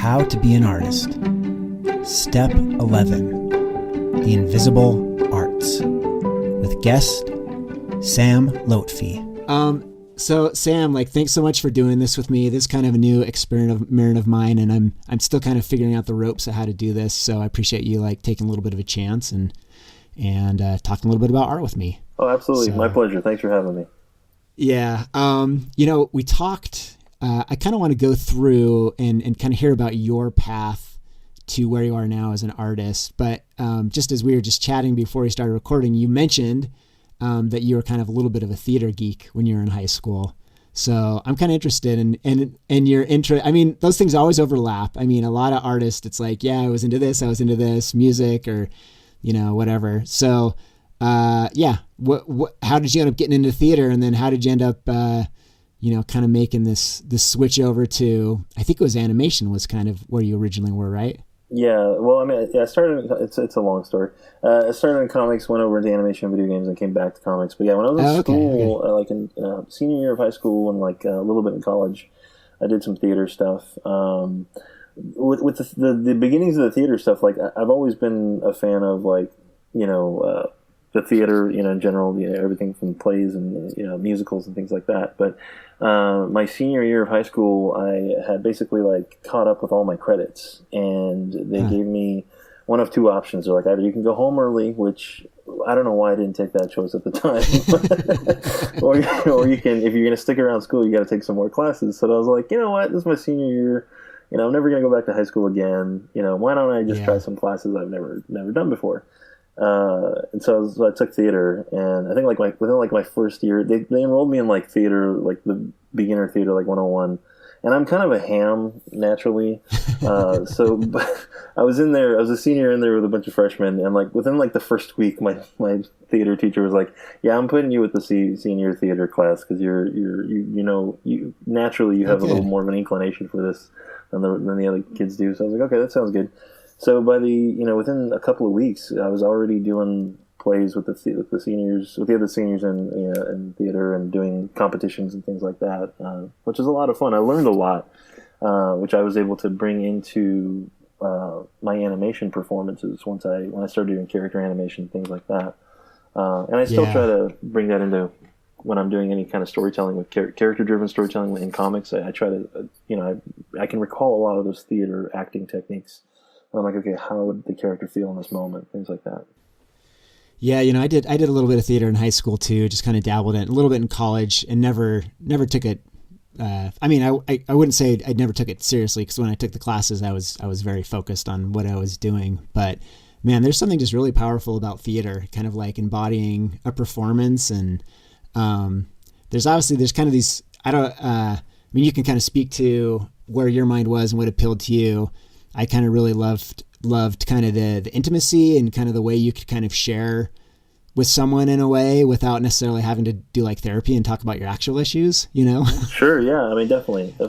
How to be an artist. Step 11. The Invisible Arts. With guest Sam Lotfi. So Sam, thanks so much for doing this with me. This is kind of a new experiment of mine, and I'm still kind of figuring out the ropes of how to do this. So I appreciate you taking a little bit of a chance and talking a little bit about art with me. Oh, absolutely. So, my pleasure. Thanks for having me. Yeah. We talked, I kind of want to go through and kind of hear about your path to where you are now as an artist. But just as we were just chatting before we started recording, you mentioned that you were kind of a little bit of a theater geek when you were in high school. So I'm kind of interested in your interest. I mean, those things always overlap. I mean, a lot of artists, it's like, yeah, I was into this, music or, whatever. So, how did you end up getting into theater? And then how did you end up, kind of making this switch over to, I think it was animation was kind of where you originally were, right? Yeah, well, I started, it's a long story. I started in comics, went over into animation and video games, and came back to comics. But yeah, when I was in school, in senior year of high school and a little bit in college, I did some theater stuff. With the beginnings of the theater stuff, I've always been a fan of the theater, in general, everything from plays and musicals and things like that. But my senior year of high school, I had basically caught up with all my credits, and they gave me one of two options. They're either you can go home early, which I don't know why I didn't take that choice at the time, or you can, if you're going to stick around school, you got to take some more classes. So I was like, you know what, this is my senior year. I'm never going to go back to high schoal again. Why don't I just try some classes I've never done before? And so I took theater, and I think within my first year, they enrolled me in theater, the beginner theater, 101. And I'm kind of a ham naturally. But I was in there, I was a senior in there with a bunch of freshmen, and within the first week, my theater teacher was like, yeah, I'm putting you with the senior theater class, because you naturally have a little more of an inclination for this than the other kids do. So I was like, okay, that sounds good. So by within a couple of weeks, I was already doing plays with the seniors, with the other seniors in theater, and doing competitions and things like that, which was a lot of fun. I learned a lot, which I was able to bring into my animation performances when I started doing character animation, things like that. And I still try to bring that into when I'm doing any kind of storytelling with character-driven storytelling in comics. I try to, I can recall a lot of those theater acting techniques. And I'm like, okay, how would the character feel in this moment? Things like that. Yeah, I did a little bit of theater in high school too. Just kind of dabbled in it, a little bit in college, and never took it. I wouldn't say I never took it seriously, because when I took the classes, I was very focused on what I was doing. But man, there's something just really powerful about theater, kind of embodying a performance. And there's kind of these. You can kind of speak to where your mind was and what appealed to you. I kind of really loved kind of the intimacy and kind of the way you could kind of share with someone in a way without necessarily having to do therapy and talk about your actual issues, Sure. Yeah. Definitely. I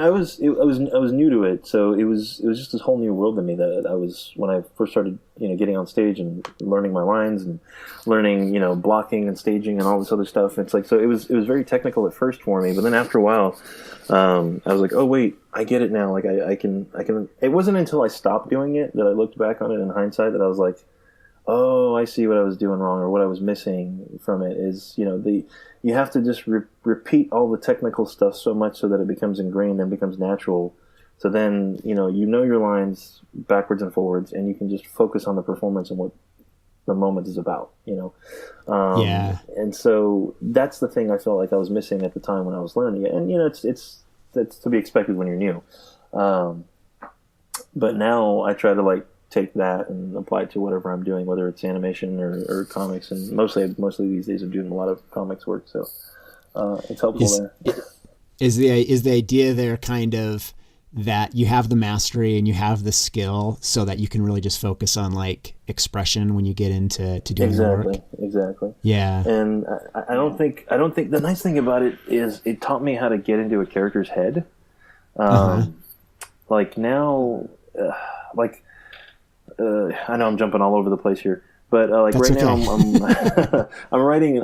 was new to it. So it was just this whole new world to me that I was, when I first started, getting on stage and learning my lines and learning, blocking and staging and all this other stuff. It's so it was very technical at first for me, but then after a while, I was like, oh wait, I get it now. I can, it wasn't until I stopped doing it that I looked back on it in hindsight that I was like, oh, I see what I was doing wrong, or what I was missing from it is, you have to just repeat all the technical stuff so much so that it becomes ingrained and becomes natural. So then, your lines backwards and forwards, and you can just focus on the performance and what the moment is about, And so that's the thing I felt like I was missing at the time when I was learning it. And, it's to be expected when you're new. But now I try to take that and apply it to whatever I'm doing, whether it's animation or comics, and mostly these days I'm doing a lot of comics work, so it's helpful there. Is the idea there kind of that you have the mastery and you have the skill so that you can really just focus on expression when you get into doing the work? Exactly. Yeah. And I don't think the nice thing about it is it taught me how to get into a character's head. Now, I know I'm jumping all over the place here, But like That's right now, okay. I'm writing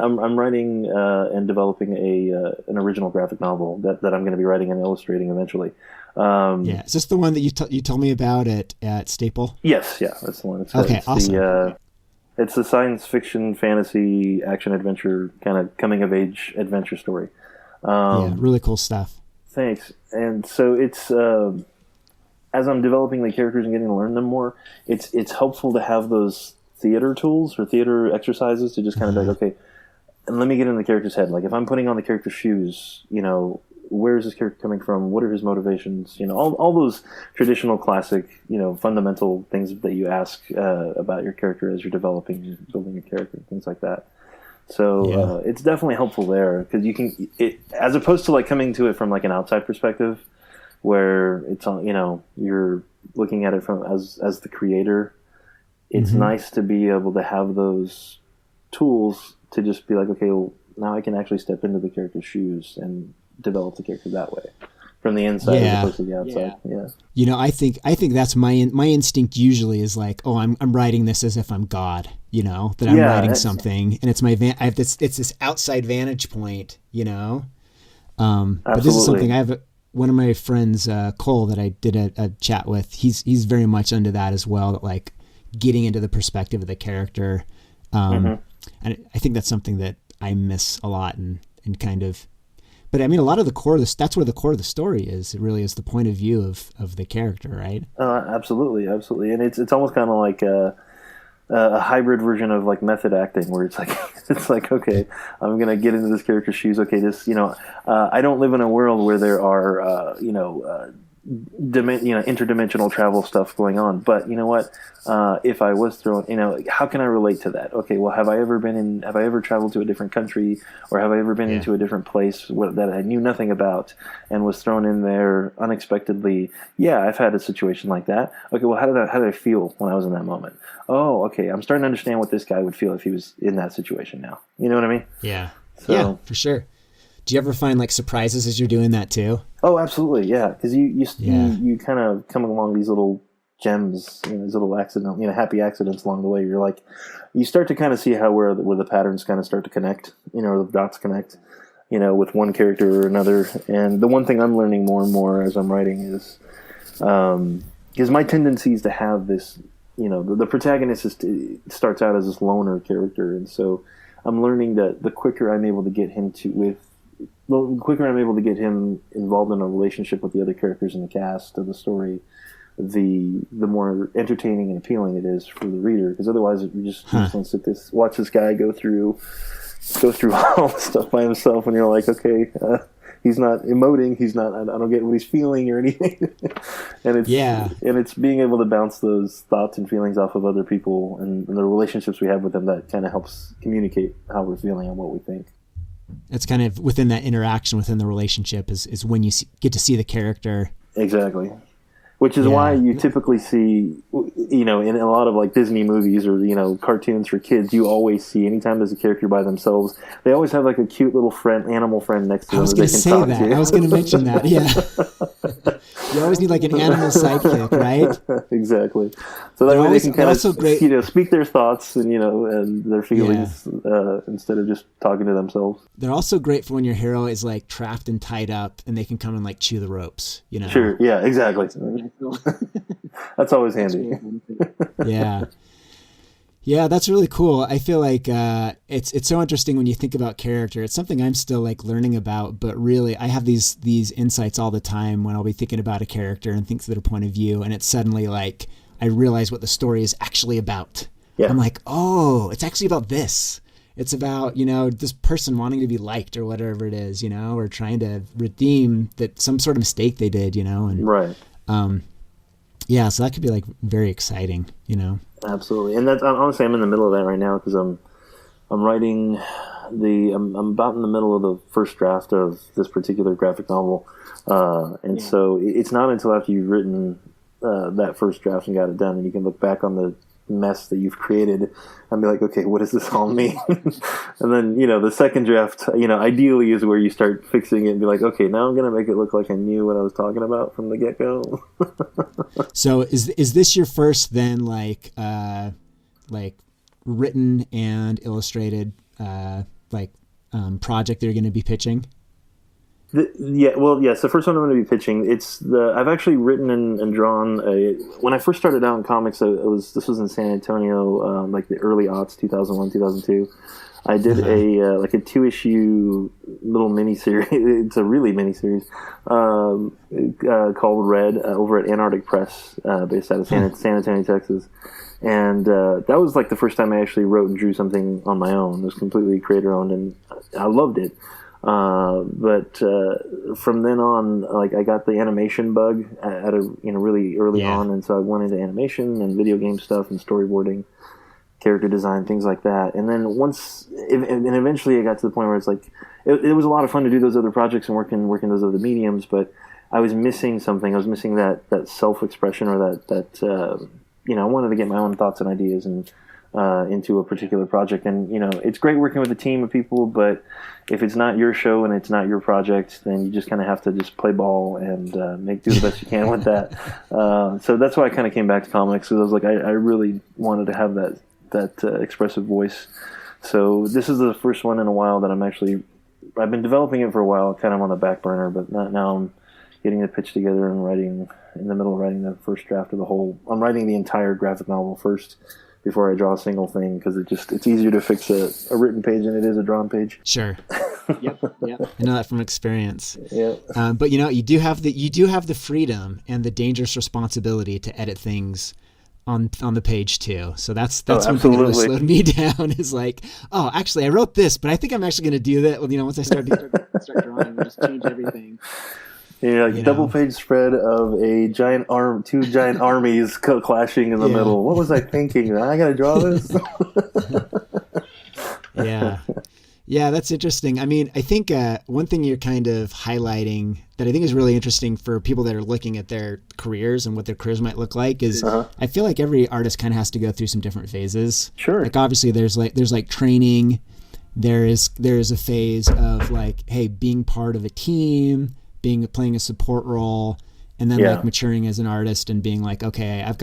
and developing an original graphic novel that I'm going to be writing and illustrating eventually. Yeah, is this the one that you told me about at Staple? Yes, yeah, that's the one. Awesome. It's a science fiction, fantasy, action adventure kind of coming of age adventure story. Yeah, really cool stuff. Thanks. And so it's as I'm developing the characters and getting to learn them more, it's helpful to have those theater tools or theater exercises to just kind of be like, okay, and let me get in the character's head. Like if I'm putting on the character's shoes, where is this character coming from? What are his motivations? All those traditional classic, fundamental things that you ask about your character as you're developing, building your character, things like that. So it's definitely helpful there because you can, as opposed to like coming to it from like an outside perspective, where it's you're looking at it from as the creator. It's nice to be able to have those tools to just be like, okay, well, now I can actually step into the character's shoes and develop the character that way from the inside as opposed to the outside. Yeah. I think that's my instinct usually is like, oh, I'm writing this as if I'm God, that I'm writing something and it's it's this outside vantage point, but this is something I have one of my friends, Cole, that I did a chat with. He's very much into that as well. Like getting into the perspective of the character. And I think that's something that I miss a lot and kind of, but I mean, a lot of the core of this, that's where the core of the story is. It really is the point of view of the character, right? Absolutely. And it's almost kind of like a hybrid version of like method acting where it's like, okay, I'm going to get into this character's shoes. Okay, this, I don't live in a world where there are, interdimensional travel stuff going on. But you know what? If I was thrown, how can I relate to that? Okay, well, have I ever traveled to a different country, or have I ever been into a different place that I knew nothing about and was thrown in there unexpectedly? Yeah, I've had a situation like that. Okay, well, how did I feel when I was in that moment? Oh, okay, I'm starting to understand what this guy would feel if he was in that situation now. You know what I mean? Yeah. So, yeah, for sure. Do you ever find like surprises as you're doing that too? Oh, absolutely, yeah. Because you kind of come along these little gems, these little happy accidents along the way. You're like, you start to kind of see where the patterns kind of start to connect, or the dots connect, with one character or another. And the one thing I'm learning more and more as I'm writing is my tendency is to have this, the protagonist starts out as this loner character, and so I'm learning that the quicker I'm able to get him involved in a relationship with the other characters in the cast of the story, the more entertaining and appealing it is for the reader. Because otherwise, you just want to watch this guy go through all the stuff by himself, and you're like, okay, he's not emoting, I don't get what he's feeling or anything. and it's being able to bounce those thoughts and feelings off of other people and the relationships we have with them that kind of helps communicate how we're feeling and what we think. It's kind of within that interaction within the relationship is when you get to see the character. Exactly. Which is why you typically see, in a lot of like Disney movies or, cartoons for kids, you always see anytime there's a character by themselves, they always have like a cute little animal friend next to them that they can talk to. I was going to mention that. Yeah. You always need like an animal sidekick, right? Exactly. So that way they can kind of, speak their thoughts and, and their feelings instead of just talking to themselves. They're also great for when your hero is like trapped and tied up and they can come and like chew the ropes, Sure. Yeah, exactly. That's always handy. Yeah, that's really cool. I feel like it's so interesting when you think about character. It's something I'm still like learning about, but really I have these insights all the time when I'll be thinking about a character and think through their point of view, and it's suddenly like I realize what the story is actually about. Yeah. I'm like, oh, it's actually about this. It's about, this person wanting to be liked or whatever it is, or trying to redeem some sort of mistake they did, and right. So that could be like very exciting, Absolutely. And that's honestly, I'm in the middle of that right now because I'm writing I'm about in the middle of the first draft of this particular graphic novel. So it's not until after you've written that first draft and got it done and you can look back on the mess that you've created and be like, okay, what does this all mean? And then, the second draft, ideally is where you start fixing it and be like, okay, now I'm going to make it look like I knew what I was talking about from the get-go. So is this your first then like written and illustrated project that you're going to be pitching? Yes. The first one I'm going to be pitching. I've actually written and drawn when I first started out in comics. This was in San Antonio, like the early aughts, 2001, 2002. I did a 2-issue little miniseries. It's a really miniseries called Red over at Antarctic Press, based out of San Antonio, Texas. And that was like the first time I actually wrote and drew something on my own. It was completely creator owned, and I loved it. But from then on, like I got the animation bug at a really early on, and so I went into animation and video game stuff and storyboarding, character design, things like that. And then eventually I got to the point where it's like it was a lot of fun to do those other projects and working those other mediums, but I was missing something. I was missing that self-expression, or that I wanted to get my own thoughts and ideas and into a particular project. And it's great working with a team of people, but if it's not your show and it's not your project, then you just kind of have to just play ball and do the best you can with that. So that's why I kind of came back to comics, because I was like, I really wanted to have that expressive voice. So this is the first one in a while that I've been developing it for a while, kind of on the back burner, but now I'm getting the pitch together and in the middle of writing the first draft of I'm writing the entire graphic novel first before I draw a single thing, because it's easier to fix a written page than it is a drawn page. Sure. Yep. I know that from experience. Yeah. But you do have the freedom and the dangerous responsibility to edit things on the page too. So that's one thing that really slowed me down, is like, oh, actually I wrote this, but I think I'm actually going to do that. Well, once I start drawing, and just change everything. Double page spread of two giant armies clashing in the middle. What was I thinking? I got to draw this. Yeah, that's interesting. I mean, I think one thing you're kind of highlighting that I think is really interesting for people that are looking at their careers and what their careers might look like is I feel like every artist kind of has to go through some different phases. Sure. Like obviously there's training. There is a phase of like, hey, being part of a team, playing a support role, and then like maturing as an artist and being like, okay, I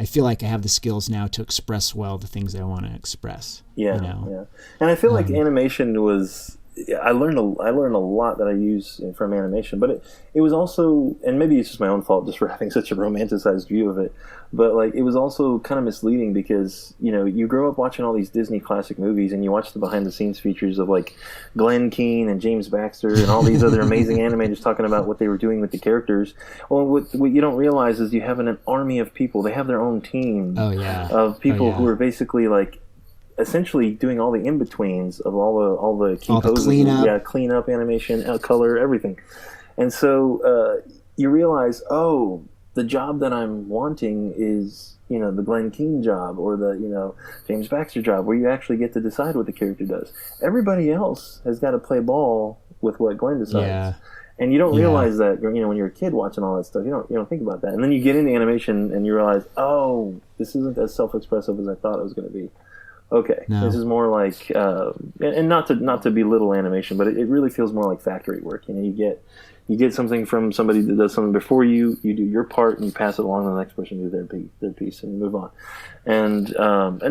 feel like I have the skills now to express well the things that I want to express. Yeah. And I feel like animation was, I learned a lot that I use from animation, but it was also, and maybe it's just my own fault just for having such a romanticized view of it, but like it was also kind of misleading because, you grow up watching all these Disney classic movies and you watch the behind the scenes features of like Glenn Keane and James Baxter and all these other amazing animators talking about what they were doing with the characters. Well, what you don't realize is you have an army of people. They have their own team of people who are basically like, essentially doing all the in-betweens of all the key poses. Clean up animation, color, everything. And so you realize, the job that I'm wanting is, the Glenn Keane job or the, James Baxter job, where you actually get to decide what the character does. Everybody else has got to play ball with what Glenn decides. Yeah. And you don't realize that, when you're a kid watching all that stuff, you don't think about that. And then you get into animation and you realize, this isn't as self-expressive as I thought it was going to be. Okay, This is more like, and not to belittle animation, but it really feels more like factory work. You get something from somebody that does something before you do your part, and you pass it along to the next person to do their piece, and you move on. And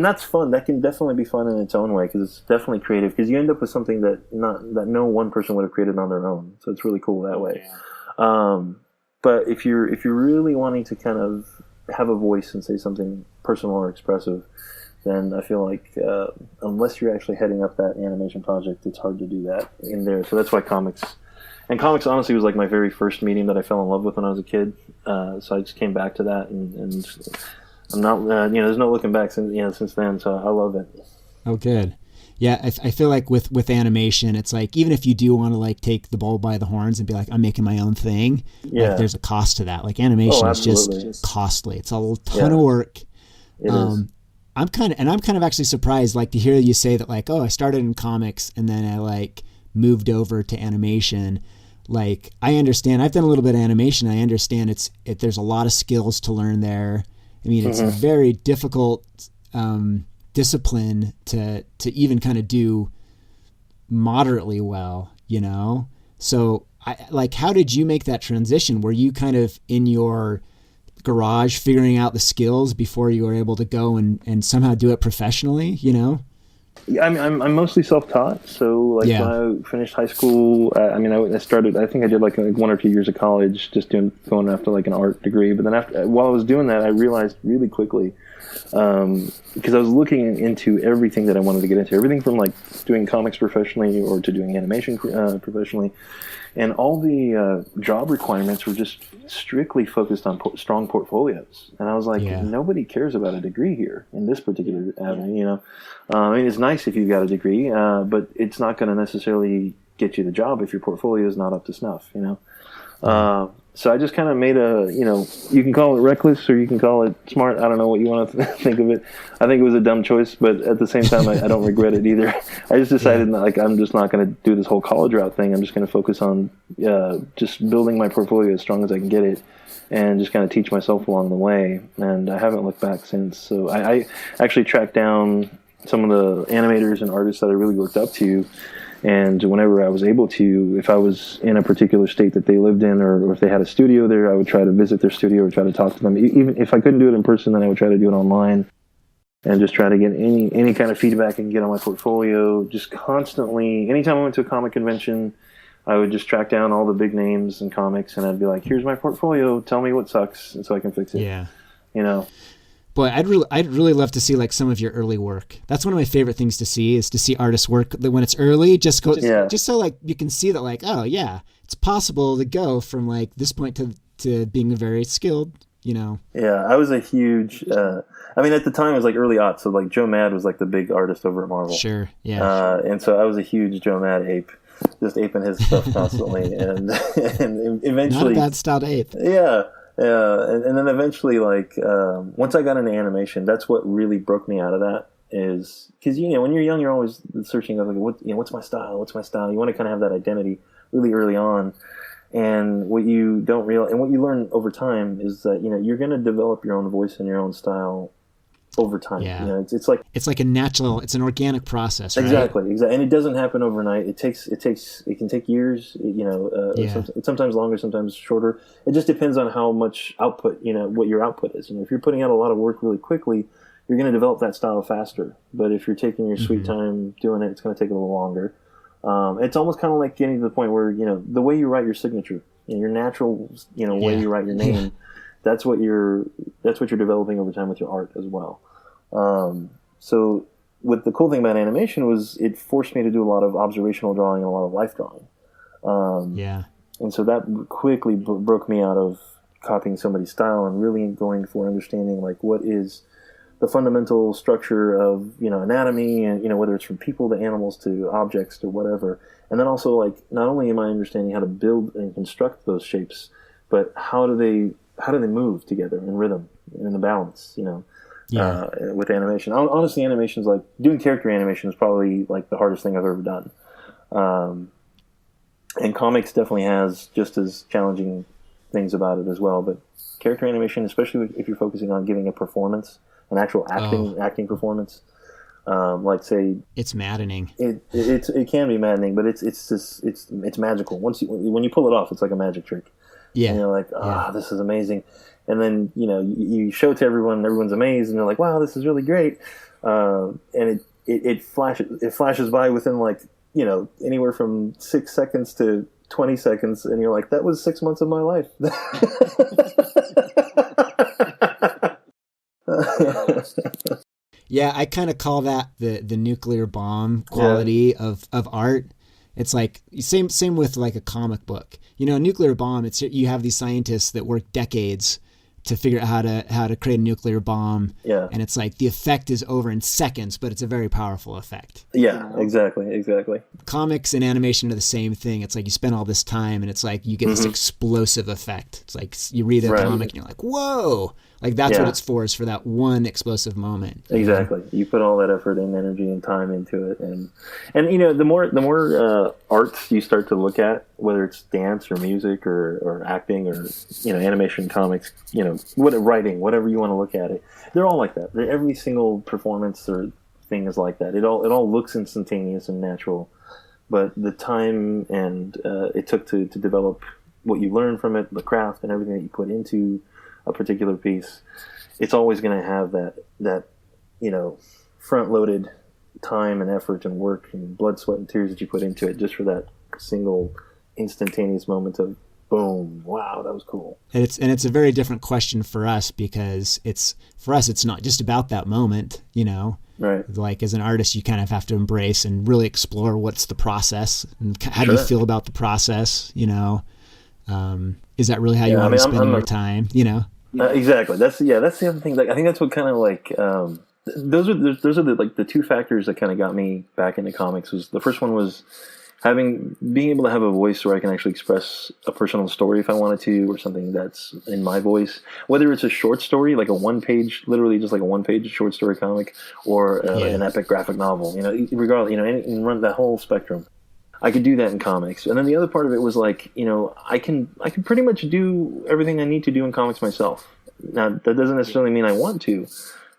that's fun. That can definitely be fun in its own way, because it's definitely creative. Because you end up with something that no one person would have created on their own. So it's really cool that way. But if you're really wanting to kind of have a voice and say something personal or expressive, then I feel like unless you're actually heading up that animation project, it's hard to do that in there. So that's why comics honestly was like my very first medium that I fell in love with when I was a kid. So I just came back to that, and I'm not, there's no looking back since then. So I love it. Oh, good. Yeah, I feel like with animation, it's like even if you do want to like take the bull by the horns and be like, I'm making my own thing, like, there's a cost to that. Like animation is just costly. It's a ton of work. It is. I'm kind of actually surprised, like, to hear you say that, like, I started in comics and then I like moved over to animation. Like, I understand. I've done a little bit of animation. I understand there's a lot of skills to learn there. I mean, it's a very difficult discipline to even kind of do moderately well, So, how did you make that transition? Were you kind of in your garage figuring out the skills before you were able to go and somehow do it professionally, you know? Yeah, I'm mostly self-taught. So like when I finished high school, I started. I think I did like 1 or 2 years of college, just going after like an art degree. But then while I was doing that, I realized really quickly, because I was looking into everything that I wanted to get into, everything from like doing comics professionally or to doing animation professionally. And all the job requirements were just strictly focused on strong portfolios. And I was like, nobody cares about a degree here in this particular avenue, you know. I mean, it's nice if you've got a degree, but it's not going to necessarily get you the job if your portfolio is not up to snuff, you know. So I just kind of made you can call it reckless or you can call it smart. I don't know what you want to think of it. I think it was a dumb choice, but at the same time, I don't regret it either. I just decided like I'm just not going to do this whole college route thing. I'm just going to focus on just building my portfolio as strong as I can get it and just kind of teach myself along the way. And I haven't looked back since. So I actually tracked down some of the animators and artists that I really looked up to. And whenever I was able to, if I was in a particular state that they lived in, or if they had a studio there, I would try to visit their studio or try to talk to them. Even if I couldn't do it in person, then I would try to do it online and just try to get any kind of feedback I can get on my portfolio. Just constantly, anytime I went to a comic convention, I would just track down all the big names in comics, and I'd be like, "Here's my portfolio. Tell me what sucks, and so I can fix it." Yeah, you know. Boy, I'd really love to see like some of your early work. That's one of my favorite things to see is to see artists' work when it's early. Just so like you can see that like, oh yeah, it's possible to go from like this point to being very skilled. You know. Yeah, I was a huge. I mean, at the time it was like early aughts, so like Joe Mad was like the big artist over at Marvel. Sure. Yeah. And so I was a huge Joe Mad ape, just aping his stuff constantly, and eventually not a bad style to ape. Yeah. And then eventually, like, once I got into animation, that's what really broke me out of that. Is because when you're young, you're always searching like, what's my style? What's my style? You want to kind of have that identity really early on. And what you don't realize, and what you learn over time, is that you're going to develop your own voice and your own style over time. Yeah. It's like a natural, it's an organic process, right? Exactly. And it doesn't happen overnight. It can take years, sometimes longer, sometimes shorter. It just depends on how much output, what your output is. If you're putting out a lot of work really quickly, you're going to develop that style faster. But if you're taking your sweet time doing it, it's going to take a little longer. It's almost kind of like getting to the point where, the way you write your signature, your natural, way you write your name, that's what you're developing over time with your art as well. So what the cool thing about animation was it forced me to do a lot of observational drawing and a lot of life drawing. And so that quickly broke me out of copying somebody's style and really going for understanding like what is the fundamental structure of, anatomy and, whether it's from people to animals to objects to whatever. And then also like, not only am I understanding how to build and construct those shapes, but how do they move together in rhythm and in the balance, with animation. Honestly, animation's like doing character animation is probably like the hardest thing I've ever done. And comics definitely has just as challenging things about it as well. But character animation, especially if you're focusing on giving a performance, an actual acting performance, like say it's maddening. It can be maddening, but it's magical. When you pull it off, it's like a magic trick. Yeah, and you're like, this is amazing. And then, you show it to everyone, and everyone's amazed, and they're like, wow, this is really great. And it flashes by within like, anywhere from 6 seconds to 20 seconds, and you're like, that was 6 months of my life. Yeah, I kind of call that the nuclear bomb quality of art. It's like same with like a comic book. A nuclear bomb, it's you have these scientists that work decades to figure out how to create a nuclear bomb. Yeah. And it's like the effect is over in seconds, but it's a very powerful effect. Yeah, exactly. Comics and animation are the same thing. It's like you spend all this time and it's like you get this explosive effect. It's like you read a comic and you're like, whoa. Like that's what it's for, is for that one explosive moment. Exactly. You put all that effort and energy and time into it, and the more arts you start to look at, whether it's dance or music or acting or animation, comics, writing, whatever you want to look at it, they're all like that. Every single performance or thing is like that. It all looks instantaneous and natural, but the time and it took to develop what you learn from it, the craft and everything that you put into a particular piece, it's always going to have that front loaded time and effort and work and blood, sweat, and tears that you put into it just for that single instantaneous moment of boom, wow, that was cool. And it's a very different question for us, because for us it's not just about that moment, Right. Like as an artist, you kind of have to embrace and really explore what's the process and how do you feel about the process, is that really how you want to spend your time, Exactly. That's the other thing. Like, I think that's what kind of like, those are the two factors that kind of got me back into comics. Was the first one was being able to have a voice where I can actually express a personal story if I wanted to, or something that's in my voice, whether it's a short story, like literally just like a one-page short story comic, or an epic graphic novel, regardless, and run that whole spectrum. I could do that in comics. And then the other part of it was like, I can pretty much do everything I need to do in comics myself. Now, that doesn't necessarily mean I want to,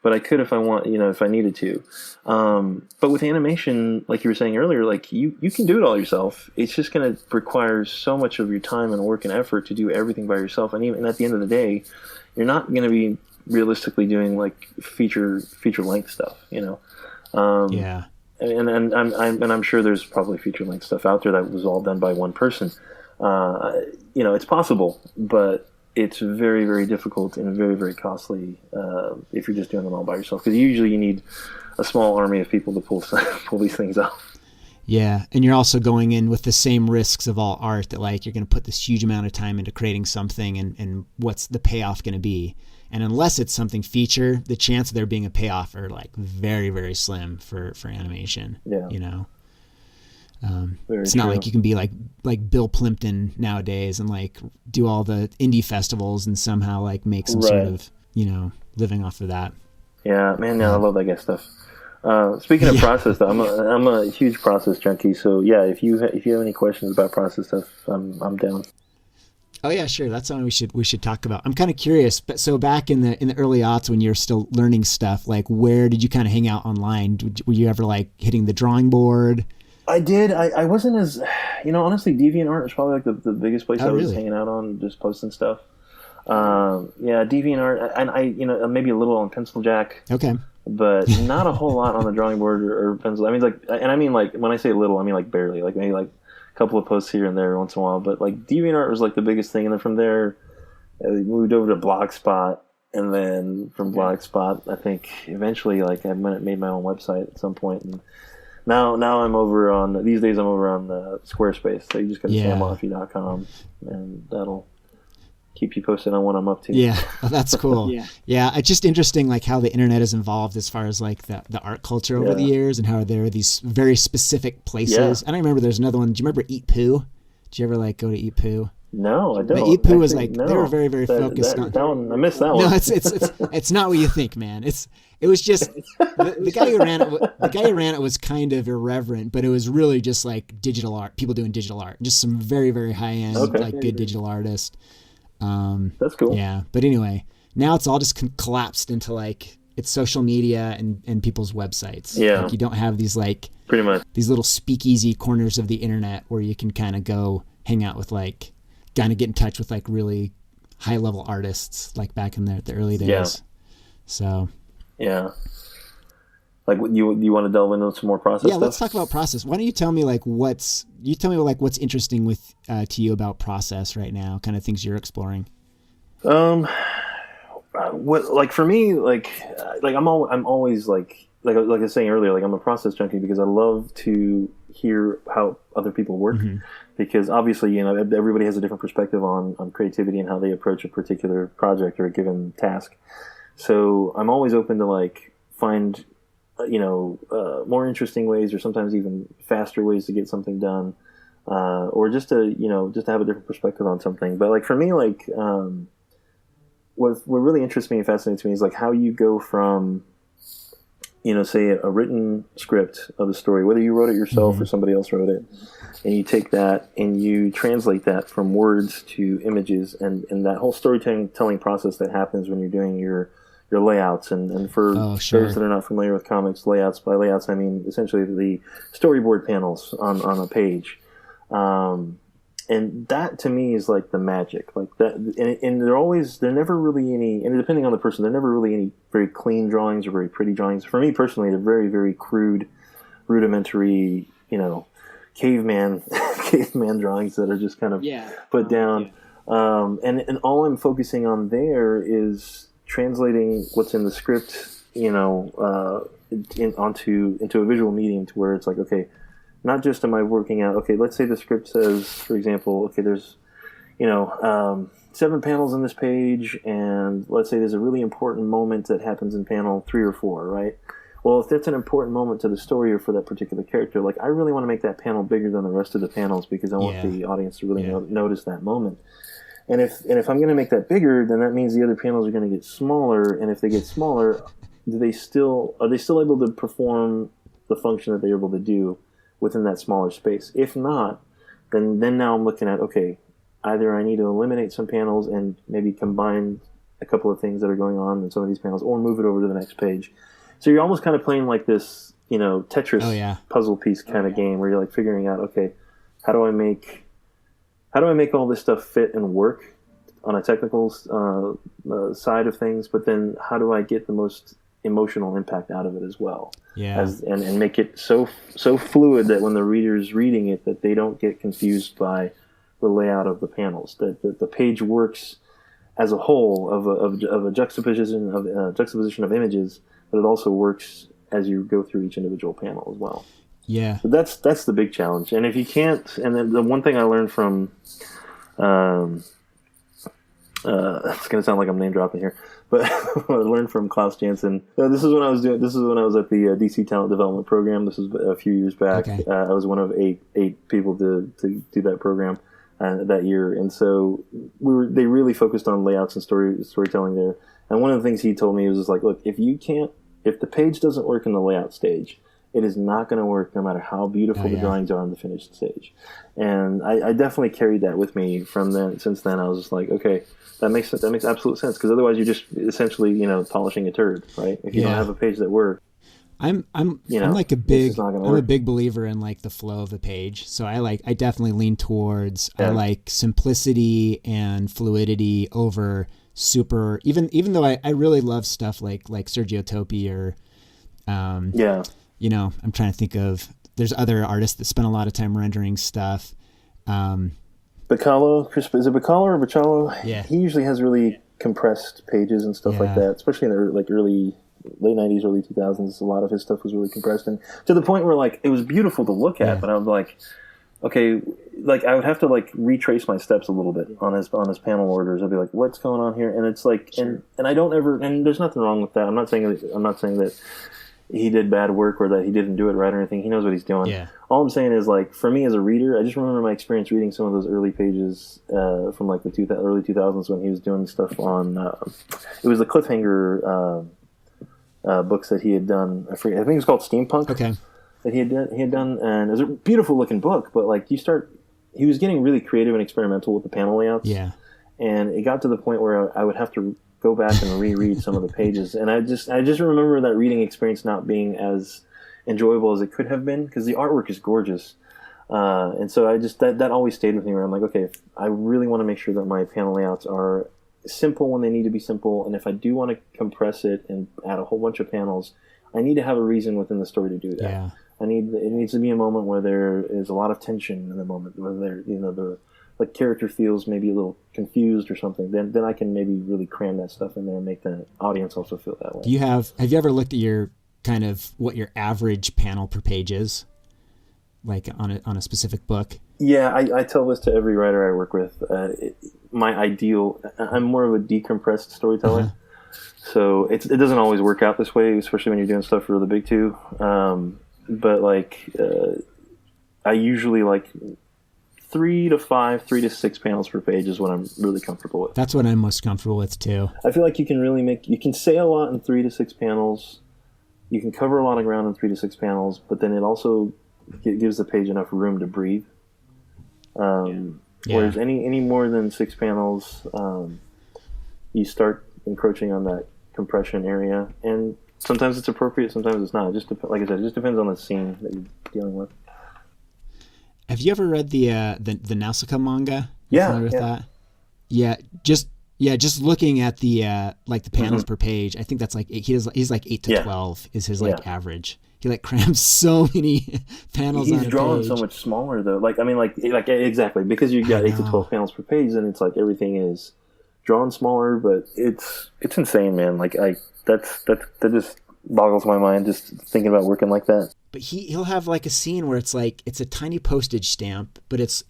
but I could if I want, if I needed to. But with animation, like you were saying earlier, like you can do it all yourself. It's just going to require so much of your time and work and effort to do everything by yourself. And even at the end of the day, you're not going to be realistically doing like feature length stuff, Yeah. And I'm sure there's probably feature length stuff out there that was all done by one person. It's possible, but it's very, very difficult and very, very costly if you're just doing them all by yourself. Because usually you need a small army of people to pull these things off. Yeah, and you're also going in with the same risks of all art, that like you're going to put this huge amount of time into creating something, and what's the payoff going to be? And unless it's something feature, the chance of there being a payoff are like very, very slim for animation. Yeah. It's not like you can be like Bill Plimpton nowadays and like do all the indie festivals and somehow like make some sort of living off of that. Yeah, man, I love that kind of stuff. Speaking of process, though, I'm a huge process junkie. So yeah, if you have any questions about process stuff, I'm down. Oh yeah, sure. That's something we should talk about. I'm kind of curious, but so back in the early aughts when you're still learning stuff, like where did you kind of hang out online? Were you ever like hitting the drawing board? I did. I wasn't as, honestly, DeviantArt was probably like the biggest place I was really? hanging out on, just posting stuff. DeviantArt, and I, maybe a little on Pencil Jack. Okay. But not a whole lot on the drawing board or pencil. I mean, like, when I say little, I mean like barely, like maybe like a couple of posts here and there once in a while. But like DeviantArt was like the biggest thing, and then from there, we moved over to Blogspot, and then from Blogspot, I think eventually, like, I made my own website at some point, and now I'm over on, these days I'm over on Squarespace. So you just go to samlotfi.com, and that'll keep you posted on what I'm up to. Yeah, well, that's cool. Yeah, it's just interesting, like how the internet has evolved as far as like the art culture over the years, and how there are these very specific places. And I remember there's another one. Do you remember Eat Poo? Did you ever like go to Eat Poo? No, I don't. But Eat Poo was like, they were very, very focused on that one. I missed that one. No, it's not what you think, man. It was just the guy who ran it. The guy who ran it was kind of irreverent, but it was really just like digital art. People doing digital art, just some very, very high end, like good digital artists. That's cool. Yeah, but anyway, now it's all just collapsed into like it's social media and people's websites. Yeah, like you don't have these like pretty much these little speakeasy corners of the internet where you can kind of go hang out with like kind of get in touch with like really high level artists like back in the early days. Yeah. So yeah. Like you want to delve into some more process stuff? Let's talk about process. Why don't you tell me like what's interesting with to you about process right now, kind of things you're exploring? What, like, for me, like I'm always like I was saying earlier, like I'm a process junkie because I love to hear how other people work, because obviously everybody has a different perspective on creativity and how they approach a particular project or a given task. So I'm always open to like find more interesting ways, or sometimes even faster ways to get something done, or just to have a different perspective on something. But like for me, like what really interests me and fascinates me is like how you go from say a written script of a story, whether you wrote it yourself or somebody else wrote it, and you take that and you translate that from words to images, and that whole storytelling process that happens when you're doing your layouts, and for those that are not familiar with comics, layouts, by layouts I mean essentially the storyboard panels on a page. And that to me is like the magic, like that. And they're never really any, and depending on the person, they're never really any very clean drawings or very pretty drawings. For me personally, they're very, very crude, rudimentary, caveman drawings that are just kind of put down. Yeah. And all I'm focusing on there is translating what's in the script, into a visual medium, to where it's like, okay, not just am I working out, okay, let's say the script says, for example, okay, there's, 7 panels in this page, and let's say there's a really important moment that happens in panel 3 or 4, right? Well, if that's an important moment to the story or for that particular character, like, I really want to make that panel bigger than the rest of the panels, because I want the audience to really notice that moment. And if I'm going to make that bigger, then that means the other panels are going to get smaller, and if they get smaller, are they still able to perform the function that they're able to do within that smaller space? If not, then now I'm looking at, okay, either I need to eliminate some panels and maybe combine a couple of things that are going on in some of these panels, or move it over to the next page. So you're almost kind of playing like this, Tetris puzzle piece kind of game, where you're like figuring out, okay, how do I make all this stuff fit and work on a technical side of things, but then how do I get the most emotional impact out of it as well? And make it so fluid that when the reader's reading it, that they don't get confused by the layout of the panels, that the page works as a whole of a juxtaposition of images, but it also works as you go through each individual panel as well. Yeah. So that's the big challenge. And if you can't, and then the one thing I learned from, it's going to sound like I'm name dropping here, but I learned from Klaus Janson. This is when I was at the DC Talent Development Program. This was a few years back. Okay. I was one of eight people to do that program that year, and so they really focused on layouts and storytelling there. And one of the things he told me was just like, look, if the page doesn't work in the layout stage, it is not going to work no matter how beautiful the drawings are on the finished stage. And I definitely carried that with me from then. Since then, I was just like, okay, that makes absolute sense, because otherwise you're just essentially polishing a turd, right? If you don't have a page that works. I'm like a big believer in like the flow of a page. So I definitely lean towards I like simplicity and fluidity over super, even though I really love stuff like Sergio Topi or I'm trying to think of, there's other artists that spend a lot of time rendering stuff. Bacalo, is it Bacalo or Bacalo? Yeah. He usually has really compressed pages and stuff like that, especially in the late 90s, early 2000s. A lot of his stuff was really compressed, and to the point where like it was beautiful to look at, but I was like, okay, like I would have to like retrace my steps a little bit on his panel orders. I'd be like, what's going on here? And it's like, and I don't ever, and there's nothing wrong with that. I'm not saying that he did bad work or that he didn't do it right or anything. He knows what he's doing. Yeah. All I'm saying is, like, for me as a reader, I just remember my experience reading some of those early pages from like the early 2000s when he was doing stuff on. It was the Cliffhanger books that he had done. I think it was called Steampunk. Okay. That he had done, and it was a beautiful looking book. But like he was getting really creative and experimental with the panel layouts. Yeah. And it got to the point where I would have to go back and reread some of the pages, and I just remember that reading experience not being as enjoyable as it could have been, because the artwork is gorgeous, and so I just that always stayed with me, where I'm like, okay, I really want to make sure that my panel layouts are simple when they need to be simple, and if I do want to compress it and add a whole bunch of panels, I need to have a reason within the story to do that. Yeah. It needs to be a moment where there is a lot of tension in the moment, where the character feels maybe a little confused or something, then I can maybe really cram that stuff in there and make the audience also feel that way. Have you ever looked at your kind of what your average panel per page is, like on a specific book? Yeah, I tell this to every writer I work with. I'm more of a decompressed storyteller. Uh-huh. So it doesn't always work out this way, especially when you're doing stuff for the big two. But I usually like 3 to 6 panels per page is what I'm really comfortable with. That's what I'm most comfortable with too. I feel like you can say a lot in 3 to 6 panels. You can cover a lot of ground in 3 to 6 panels, but then it also gives the page enough room to breathe. Whereas any more than 6 panels, you start encroaching on that compression area, and sometimes it's appropriate, sometimes it's not. Like I said, it just depends on the scene that you're dealing with. Have you ever read the Nausicaa manga? You Yeah, familiar with that? Just looking at the like the panels per page, I think that's like he's like 8 to 12 is his like average. He like crams so many panels on a page. He's drawn so much smaller though. Like I mean, like exactly, because you got 8 to 12 panels per page, and it's like everything is drawn smaller, but it's insane, man. Like that just boggles my mind just thinking about working like that. But he'll have like a scene where it's like it's a tiny postage stamp, but it's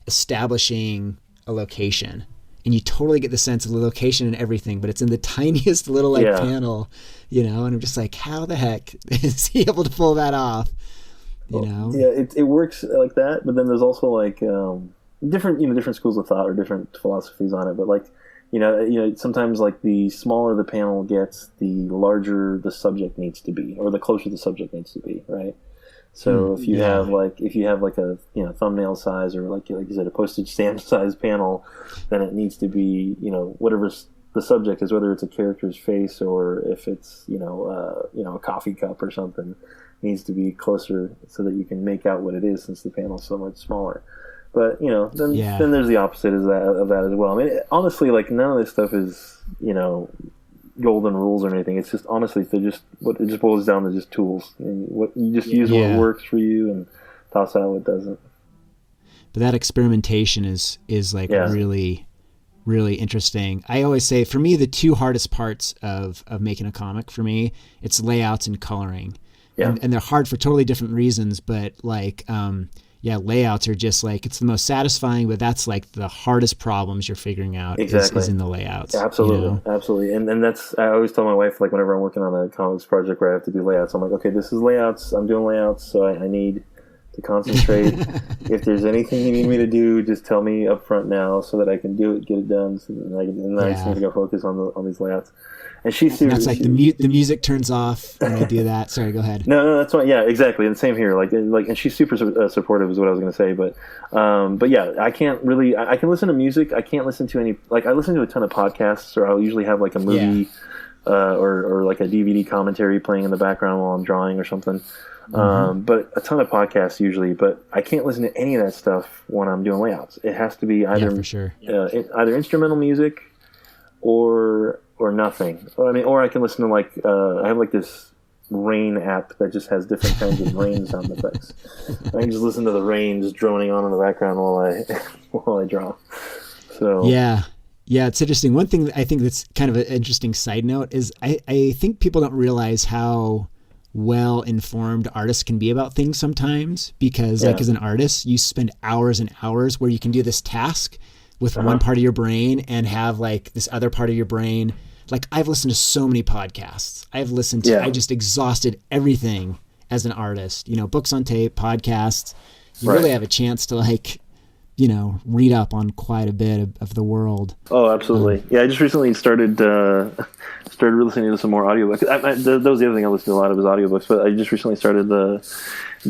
establishing a location, and you totally get the sense of the location and everything, but it's in the tiniest little like panel, you know. And I'm just like, how the heck is he able to pull that off? You know? Yeah, it works like that, but then there's also like different schools of thought or different philosophies on it. But like you know, sometimes like the smaller the panel gets, the larger the subject needs to be, or the closer the subject needs to be, right? So if you have like a thumbnail size, or like you said, a postage stamp size panel, then it needs to be whatever the subject is, whether it's a character's face or if it's a coffee cup or something, needs to be closer so that you can make out what it is, since the panel's so much smaller. But then there's the opposite of that as well. I mean, honestly, like none of this stuff is golden rules or anything. It's just honestly it just boils down to just tools, and what you just use what works for you and toss out what doesn't. But that experimentation is like really, really interesting. I always say, for me, the two hardest parts of making a comic, for me, it's layouts and coloring. And they're hard for totally different reasons, but like layouts are just like, it's the most satisfying, but that's like the hardest problems you're figuring out is in the layouts. Absolutely. Absolutely. And that's, I always tell my wife, like whenever I'm working on a comics project where I have to do layouts, I'm like, okay, this is layouts. I'm doing layouts. So I need to concentrate. If there's anything you need me to do, just tell me up front now so that I can do it, get it done. So then I just need to go focus on these layouts. And she's that's like the music turns off when I do that. Sorry, go ahead. No, that's fine. Yeah, exactly. And same here. And she's super supportive is what I was going to say. But yeah, I can't really. I can listen to music. I can't listen to any. Like I listen to a ton of podcasts, or I'll usually have like a movie or like a DVD commentary playing in the background while I'm drawing or something. But a ton of podcasts usually. But I can't listen to any of that stuff when I'm doing layouts. It has to be either for sure. Either instrumental music or nothing. Or I can listen to like I have like this rain app that just has different kinds of rain sound effects. I can just listen to the rain just droning on in the background while I draw. So yeah, it's interesting. One thing that I think that's kind of an interesting side note is I think people don't realize how well informed artists can be about things sometimes, because like as an artist, you spend hours and hours where you can do this task with one part of your brain and have like this other part of your brain. Like I've listened to so many podcasts. I just exhausted everything as an artist, books on tape, podcasts. You really have a chance to like, read up on quite a bit of the world. Oh, absolutely. I just recently started listening to some more audiobooks. That was the other thing I listened to a lot of, was audiobooks, but I just recently started the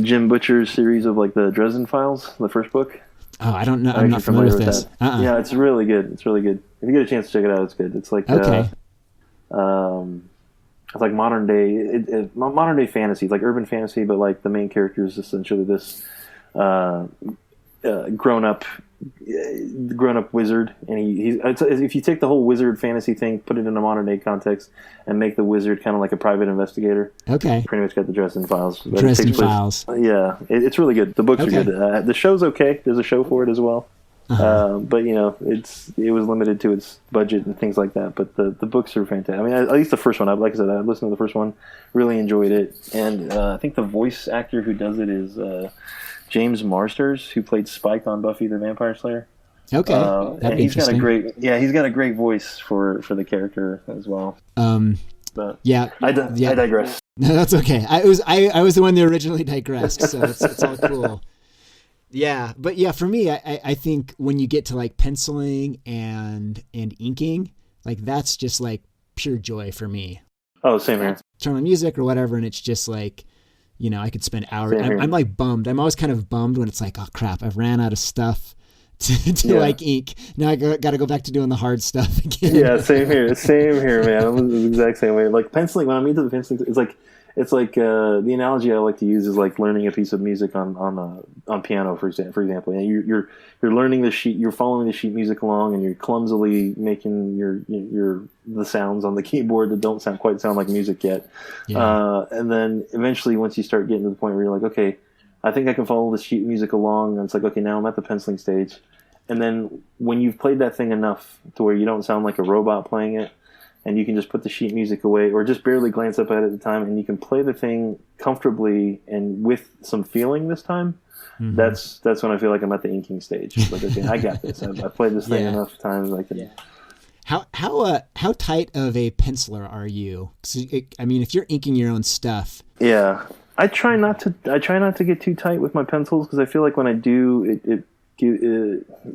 Jim Butcher's series of like the Dresden Files, the first book. Oh, I don't know. I'm not familiar with this. Yeah, it's really good. It's really good. If you get a chance to check it out, it's good. It's like it's like modern day fantasy, like urban fantasy, but like the main character is essentially this grown up wizard, and if you take the whole wizard fantasy thing, put it in a modern day context, and make the wizard kind of like a private investigator. Okay. Pretty much got the Dresden Files. Dresden Files. Yeah, it's really good. The books are good. The show's okay. There's a show for it as well. But it was limited to its budget and things like that. But the books are fantastic. I mean, at least the first one. Like I said, I listened to the first one, really enjoyed it, and I think the voice actor who does it is James Marsters, who played Spike on Buffy the Vampire Slayer. Okay, and he's got a great voice for the character as well. But I digress. No, that's okay. I was the one that originally digressed, so it's all cool. Yeah, but for me, I think when you get to like penciling and inking, like that's just like pure joy for me. Oh, same here. Turn on music or whatever, and it's just like, I could spend hours. I'm like bummed. I'm always kind of bummed when it's like, oh crap, I've ran out of stuff to like ink. Now I got to go back to doing the hard stuff again. Yeah, same here, man. I'm the exact same way. Like penciling, when I'm into the penciling, it's like it's like the analogy I like to use is like learning a piece of music on piano, for example. And you're learning the sheet, you're following the sheet music along, and you're clumsily making the sounds on the keyboard that don't quite sound like music yet. Yeah. And then eventually, once you start getting to the point where you're like, okay, I think I can follow the sheet music along, and it's like, okay, now I'm at the penciling stage. And then when you've played that thing enough to where you don't sound like a robot playing it, and you can just put the sheet music away or just barely glance up at it at the time, and you can play the thing comfortably and with some feeling this time, that's when I feel like I'm at the inking stage. Like, okay, I got this. I've played this thing enough times. I can. Yeah. How tight of a penciler are you? 'Cause I mean, if you're inking your own stuff. Yeah. I try not to get too tight with my pencils, because I feel like when I do,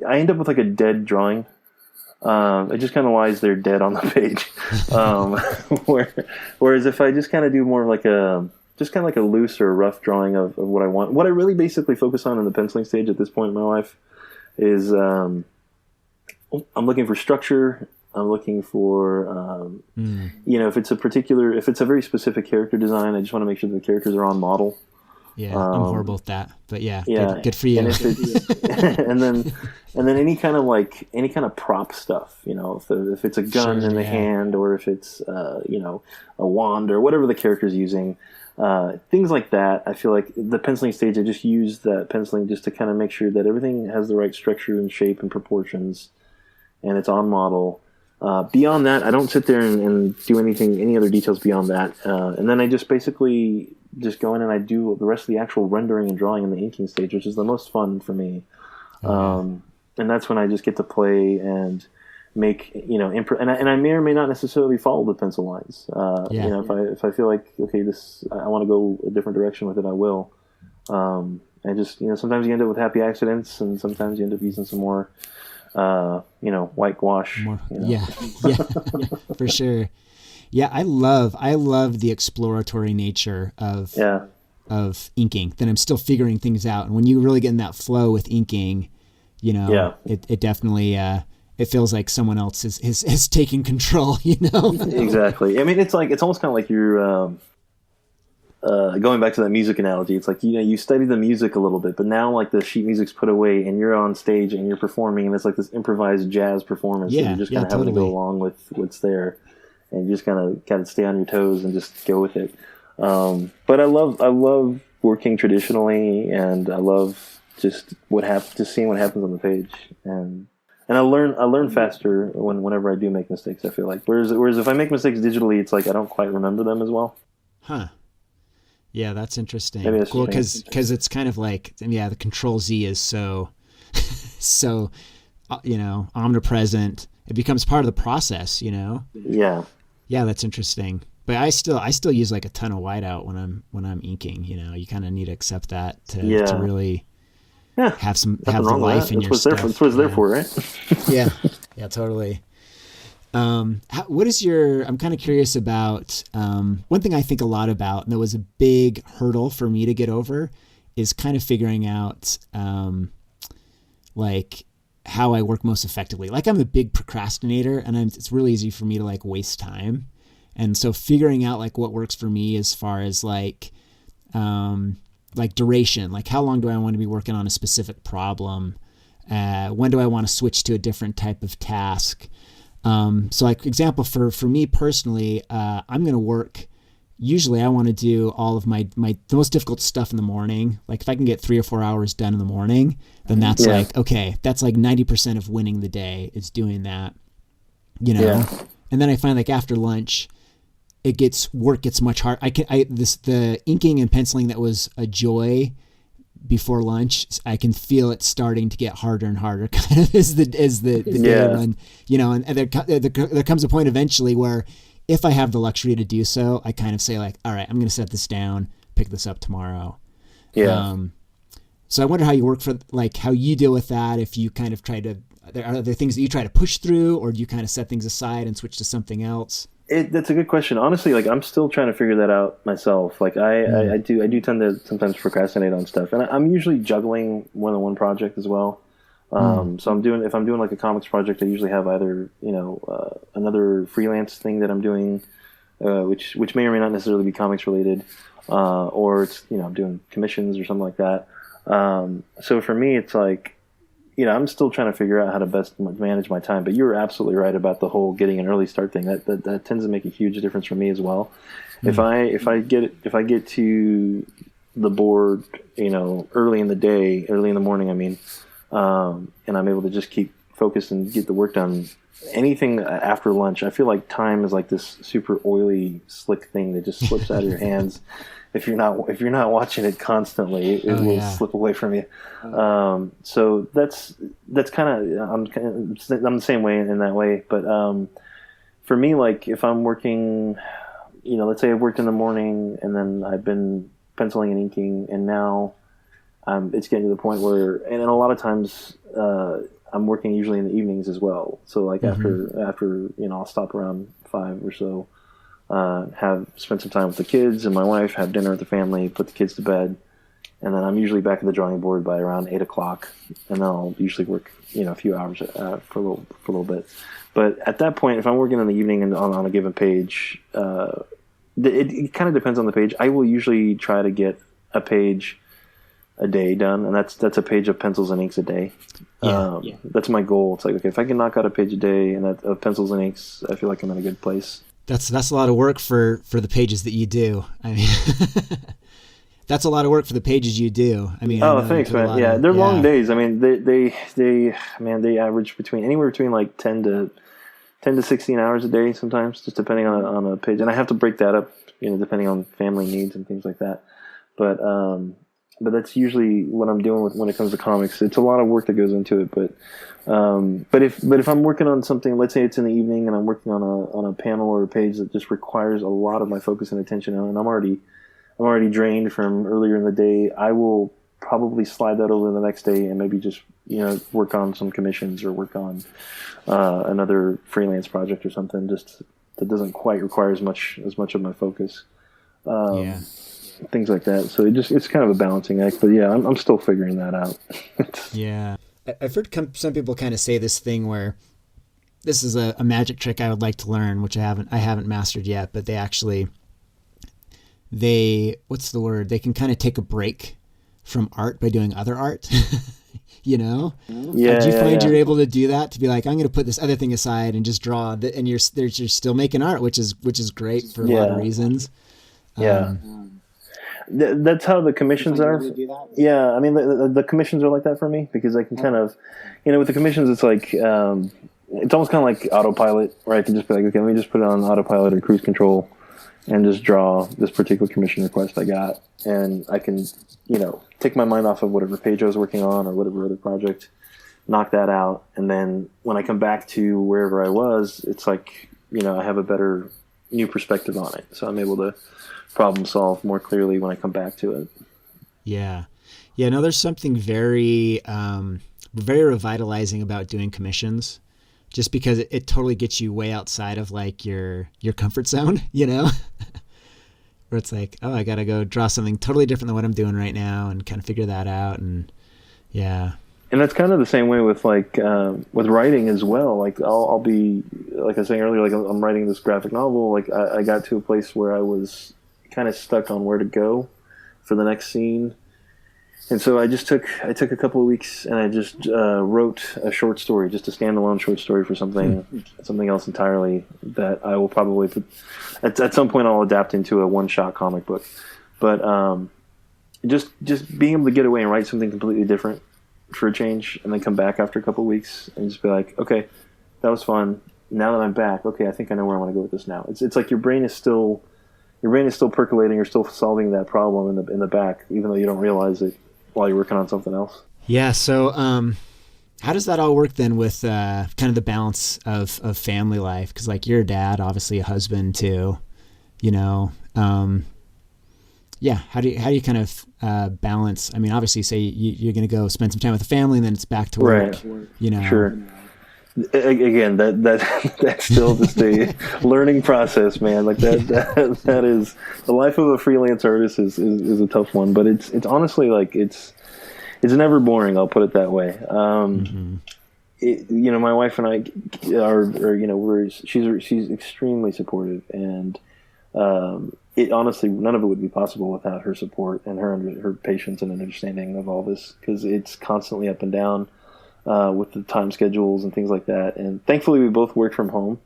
I end up with like a dead drawing. It just kind of lies there dead on the page. Whereas if I just kind of do more like a loose or rough drawing of what I want, what I really basically focus on in the penciling stage at this point in my life is I'm looking for structure. I'm looking for, if it's a very specific character design, I just want to make sure the characters are on model. Yeah, I'm horrible at that, but yeah, good for you. And, and then any kind of prop stuff, if it's a gun in the hand, or if it's a wand or whatever the character's using, things like that. I feel like the penciling stage, I just use that penciling just to kind of make sure that everything has the right structure and shape and proportions, and it's on model. Beyond that, I don't sit there and do any other details beyond that. And then I just basically just go in and I do the rest of the actual rendering and drawing in the inking stage, which is the most fun for me. And that's when I just get to play and make, and I may or may not necessarily follow the pencil lines. If I feel like, okay, I want to go a different direction with it, I will. And just, sometimes you end up with happy accidents, and sometimes you end up using some more whitewash. Yeah, for sure. Yeah, I love the exploratory nature of inking. Then I'm still figuring things out, and when you really get in that flow with inking, it definitely it feels like someone else is taking control. Exactly. I mean, it's almost kind of like you're going back to that music analogy. It's like you study the music a little bit, but now like the sheet music's put away, and you're on stage and you're performing, and it's like this improve jazz performance. Yeah, you're just kind of having to go along with what's there. And you just kind of stay on your toes and just go with it. But I love working traditionally, and I love just seeing what happens on the page, and I learn faster whenever I do make mistakes. I feel like whereas if I make mistakes digitally, it's like I don't quite remember them as well. Huh. Yeah, that's interesting. Cool, because it's kind of like the Control Z is so omnipresent. It becomes part of the process. Yeah. Yeah, that's interesting. But I still use like a ton of whiteout when I'm inking. You kind of need to accept that to really have the life in your stuff. That's what it's there for, right? Yeah, totally. What is I'm kind of curious about, one thing I think a lot about, and that was a big hurdle for me to get over, is kind of figuring out, how I work most effectively. Like, I'm a big procrastinator, and it's really easy for me to like waste time. And so figuring out like what works for me as far as like duration, like how long do I want to be working on a specific problem? When do I want to switch to a different type of task? So like example for me personally, I'm going to work. Usually I want to do all of the most difficult stuff in the morning. Like if I can get 3 or 4 hours done in the morning, then that's like, okay, that's like 90% of winning the day is doing that, And then I find like after lunch, work gets much harder. The inking and penciling that was a joy before lunch, I can feel it starting to get harder and harder kind of as the day run, and there comes a point eventually where if I have the luxury to do so, I kind of say like, all right, I'm going to set this down, pick this up tomorrow. Yeah. So I wonder how you work how you deal with that. If you kind of are there things that you try to push through, or do you kind of set things aside and switch to something else? That's a good question. Honestly, like I'm still trying to figure that out myself. Like I do tend to sometimes procrastinate on stuff, and I'm usually juggling more than one project as well. So if I'm doing like a comics project, I usually have either another freelance thing that I'm doing which may or may not necessarily be comics related, or it's, you know, I'm doing commissions or something like that. So for me, it's like, you know, I'm still trying to figure out how to best manage my time. But you're absolutely right about the whole getting an early start thing. That tends to make a huge difference for me as well. Mm. If I get to the board, you know, early in the morning, I mean, and I'm able to just keep focused and get the work done. Anything after lunch, I feel like time is like this super oily, slick thing that just slips out of your hands. If you're not watching it constantly, it will slip away from you. So that's kind of, I'm the same way in that way. But for me, like if I'm working, you know, let's say I've worked in the morning and then I've been penciling and inking, and now it's getting to the point where, and a lot of times I'm working usually in the evenings as well. So like after you know, I'll stop around 5 or so, spend some time with the kids and my wife, have dinner with the family, put the kids to bed, and then I'm usually back at the drawing board by around 8 o'clock, and then I'll usually work, you know, a few hours for a little bit. But at that point, if I'm working in the evening and on a given page, it kind of depends on the page. I will usually try to get a page a day done, and that's a page of pencils and inks a day. That's my goal. It's like, okay, if I can knock out a page a day and of pencils and inks, I feel like I'm in a good place. That's a lot of work for the pages that you do. I mean, that's a lot of work for the pages you do. I mean, thanks, man. Yeah, they're long days. I mean, they average anywhere between like 10 to 16 hours a day sometimes, just depending on a page. And I have to break that up, you know, depending on family needs and things like that. But that's usually what I'm doing when it comes to comics. It's a lot of work that goes into it, but if I'm working on something, let's say it's in the evening and I'm working on a panel or a page that just requires a lot of my focus and attention, and I'm already drained from earlier in the day, I will probably slide that over the next day and maybe just, you know, work on some commissions or work on another freelance project or something just that doesn't quite require as much of my focus. Things like that. So it's kind of a balancing act, but yeah, I'm still figuring that out. Yeah. I've heard some people kind of say this thing where this is a magic trick I would like to learn, which I haven't mastered yet, but what's the word? They can kind of take a break from art by doing other art. You know? Yeah. Do you find you're able to do that, to be like, I'm going to put this other thing aside and just draw and you're still making art, which is great for a lot of reasons. Yeah. That's how the commissions are. Yeah, I mean the commissions are like that for me because I can kind of, you know, with the commissions it's like it's almost kind of like autopilot, right? I can just be like, okay, let me just put it on autopilot or cruise control and just draw this particular commission request I got, and I can, you know, take my mind off of whatever page I was working on or whatever other project, knock that out, and then when I come back to wherever I was, it's like, you know, I have a better new perspective on it, so I'm able to problem solve more clearly when I come back to it. Yeah. No, there's something very, very revitalizing about doing commissions, just because it totally gets you way outside of like your comfort zone, you know, where it's like, oh, I got to go draw something totally different than what I'm doing right now and kind of figure that out. And yeah. And that's kind of the same way with like, with writing as well. Like I'll be, like I was saying earlier, like I'm writing this graphic novel. Like I got to a place where I was kind of stuck on where to go for the next scene, and so I took a couple of weeks and I just wrote a short story, just a standalone short story for something else entirely that I will probably at some point I'll adapt into a one-shot comic book. But just being able to get away and write something completely different for a change, and then come back after a couple of weeks and just be like, okay, that was fun. Now that I'm back, okay, I think I know where I want to go with this now. It's like your brain is still percolating. You're still solving that problem in the back, even though you don't realize it while you're working on something else. Yeah. So, how does that all work then with kind of the balance of family life? Because like you're a dad, obviously a husband too, you know. Yeah. How do you kind of balance? I mean, obviously, say you're going to go spend some time with the family, and then it's back to work. Right. You know. Sure. Again, that's still just a learning process, man. Like that is the life of a freelance artist is a tough one, but it's honestly like it's never boring. I'll put it that way. My wife and I are she's extremely supportive, and it honestly, none of it would be possible without her support and her patience and understanding of all this, because it's constantly up and down with the time schedules and things like that. And thankfully, we both work from home,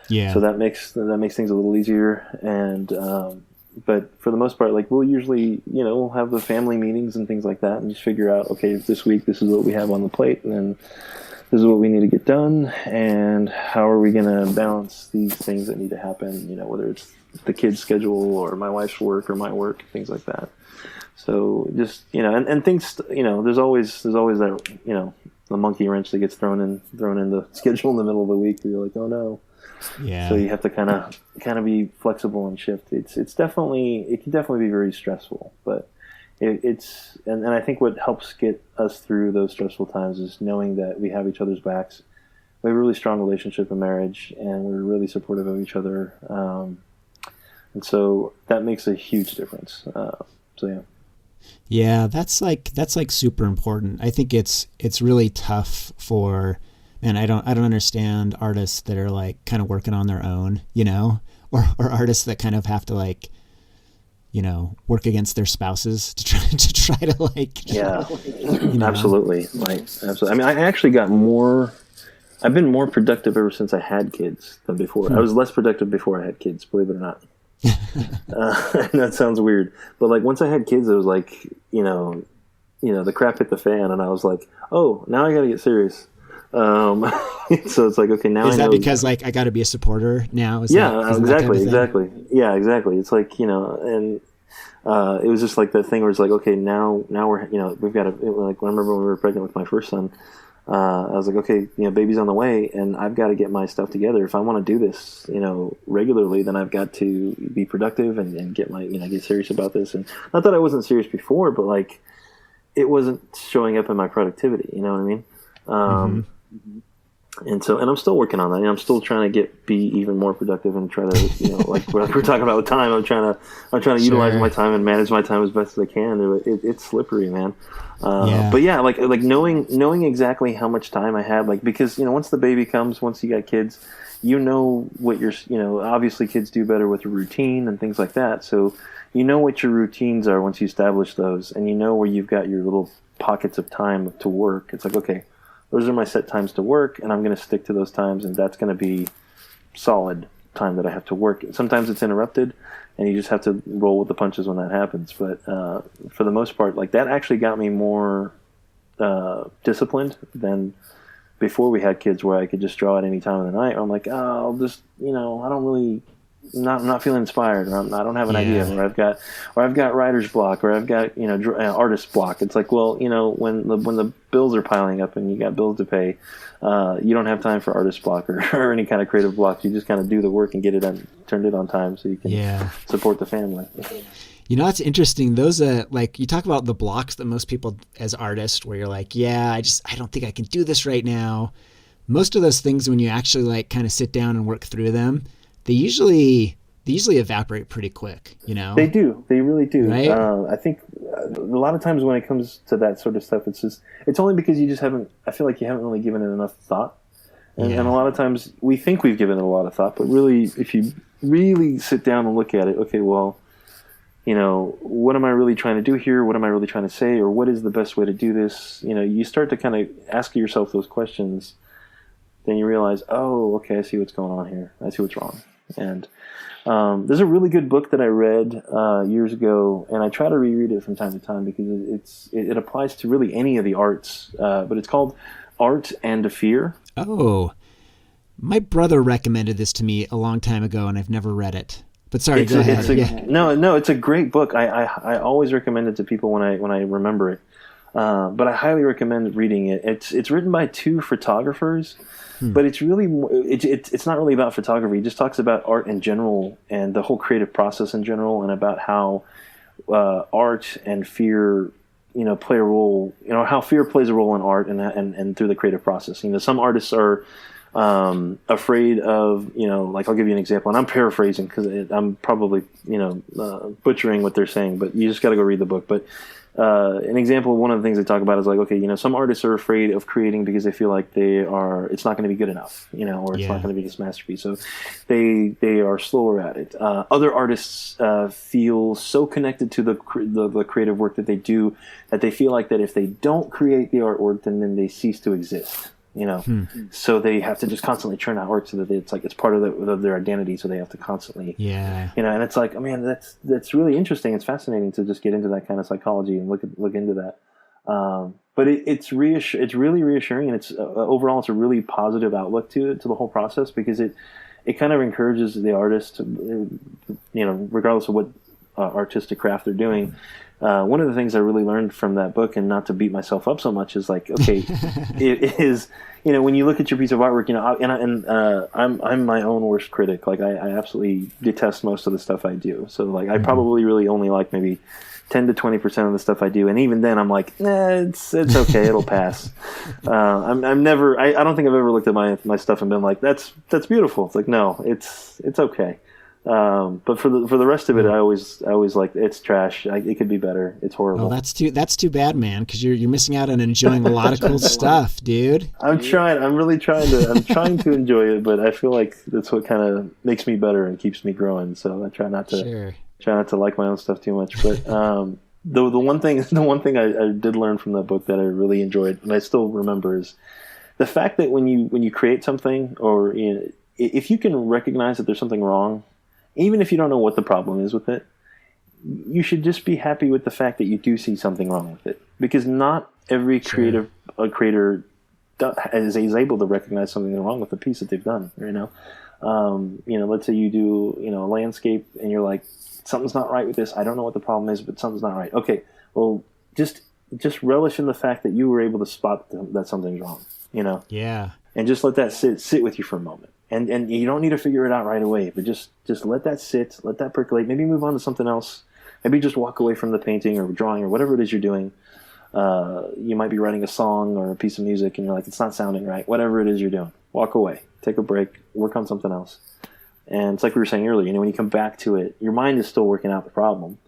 so that makes things a little easier. And but for the most part, like, we'll usually, we'll have the family meetings and things like that, and just figure out, okay, this week this is what we have on the plate, and then this is what we need to get done, and how are we going to balance these things that need to happen, whether it's the kids' schedule or my wife's work or my work, things like that. So just, and things, there's always that, the monkey wrench that gets thrown in the schedule in the middle of the week where you're like, oh no. Yeah. So you have to kind of be flexible and shift. It can definitely be very stressful, but and I think what helps get us through those stressful times is knowing that we have each other's backs. We have a really strong relationship in marriage, and we're really supportive of each other. And so that makes a huge difference. So yeah. Yeah, that's like super important. I think it's really tough for, and I don't understand artists that are like kind of working on their own, or artists that kind of have to like, work against their spouses to try to like. Yeah, absolutely. Absolutely. I mean, I've been more productive ever since I had kids than before. I was less productive before I had kids, believe it or not. That sounds weird, but like once I had kids, it was like, the crap hit the fan, and I was like, oh, now I got to get serious. So it's like, okay, now is that because like I got to be a supporter now? Exactly. Yeah, exactly. It's like, and it was just like that thing where it's like, okay, now we're, we've got to, like, I remember when we were pregnant with my first son, I was like, okay, baby's on the way, and I've got to get my stuff together. If I want to do this, regularly, then I've got to be productive and get get serious about this. And not that I wasn't serious before, but like, it wasn't showing up in my productivity. You know what I mean? And I'm still working on that. I'm still trying to be even more productive and try to, like we're talking about with time. I'm trying to utilize my time and manage my time as best as I can. It's slippery, man. But yeah, like knowing exactly how much time I had, like, because once the baby comes, once you got kids, what you're, obviously kids do better with a routine and things like that. So what your routines are once you establish those, and where you've got your little pockets of time to work. It's like, okay, those are my set times to work, and I'm going to stick to those times, and that's going to be solid time that I have to work. Sometimes it's interrupted, and you just have to roll with the punches when that happens. But for the most part, like, that actually got me more disciplined than before we had kids, where I could just draw at any time of the night. Or I'm like, oh, I'll just, I don't really, I'm not feeling inspired, or I don't have an idea, or I've got writer's block, or I've got artist block. It's like, well, when the bills are piling up and you got bills to pay, you don't have time for artist block or any kind of creative block. You just kind of do the work and get it done, turned it on time, so you can support the family. It's interesting. Those like, you talk about the blocks that most people as artists, where you're like, I don't think I can do this right now. Most of those things, when you actually like kind of sit down and work through them, they usually evaporate pretty quick, They do. They really do. Right? I think a lot of times when it comes to that sort of stuff, it's only because I feel like you haven't really given it enough thought. And a lot of times we think we've given it a lot of thought, but really, if you really sit down and look at it, okay, well, what am I really trying to do here? What am I really trying to say? Or what is the best way to do this? You start to kind of ask yourself those questions. Then you realize, oh, okay, I see what's going on here. I see what's wrong. And there's a really good book that I read years ago, and I try to reread it from time to time because it applies to really any of the arts. But it's called Art and Fear. Oh, my brother recommended this to me a long time ago, and I've never read it. But sorry, go ahead. No, it's a great book. I always recommend it to people when I remember it. But I highly recommend reading it. It's written by two photographers. But it's really it's not really about photography. It just talks about art in general and the whole creative process in general, and about how art and fear, play a role. How fear plays a role in art and through the creative process. Some artists are afraid of, like, I'll give you an example, and I'm paraphrasing because I'm probably butchering what they're saying, but you just got to go read the book. But an example of one of the things they talk about is like, okay, some artists are afraid of creating because they feel like it's not going to be good enough, or it's not going to be this masterpiece. So they are slower at it. Other artists feel so connected to the creative work that they do that they feel like that if they don't create the artwork, then they cease to exist. So they have to just constantly churn out work so that it's part of their identity. So they have to constantly, and it's like, man, that's really interesting. It's fascinating to just get into that kind of psychology and look into that. But it's really reassuring, and it's overall it's a really positive outlook to the whole process, because it kind of encourages the artist, regardless of what artistic craft they're doing. One of the things I really learned from that book, and not to beat myself up so much, is like, okay, it is, when you look at your piece of artwork, I'm my own worst critic. Like I absolutely detest most of the stuff I do. So like I probably really only like maybe 10 to 20% of the stuff I do, and even then I'm like, nah, it's okay, it'll pass. I'm never. I don't think I've ever looked at my stuff and been like, that's beautiful. It's like, no, it's okay. But for the rest of it, I always like, it's trash. It could be better. It's horrible. Oh, that's too bad, man. Because you're missing out on enjoying a lot of cool stuff, dude. I'm really trying to enjoy it, but I feel like that's what kind of makes me better and keeps me growing. So I try not to like my own stuff too much. But the one thing I did learn from that book that I really enjoyed, and I still remember, is the fact that when you create something, or if you can recognize that there's something wrong, even if you don't know what the problem is with it, you should just be happy with the fact that you do see something wrong with it. Because not every creator is able to recognize something wrong with the piece that they've done. Let's say you do a landscape and you're like, something's not right with this. I don't know what the problem is, but something's not right. Okay, well, just relish in the fact that you were able to spot that something's wrong. Yeah. And just let that sit with you for a moment. And you don't need to figure it out right away, but just let that sit, let that percolate. Maybe move on to something else. Maybe just walk away from the painting or drawing or whatever it is you're doing. You might be writing a song or a piece of music, and you're like, it's not sounding right. Whatever it is you're doing, walk away, take a break, work on something else. And it's like we were saying earlier, when you come back to it, your mind is still working out the problem.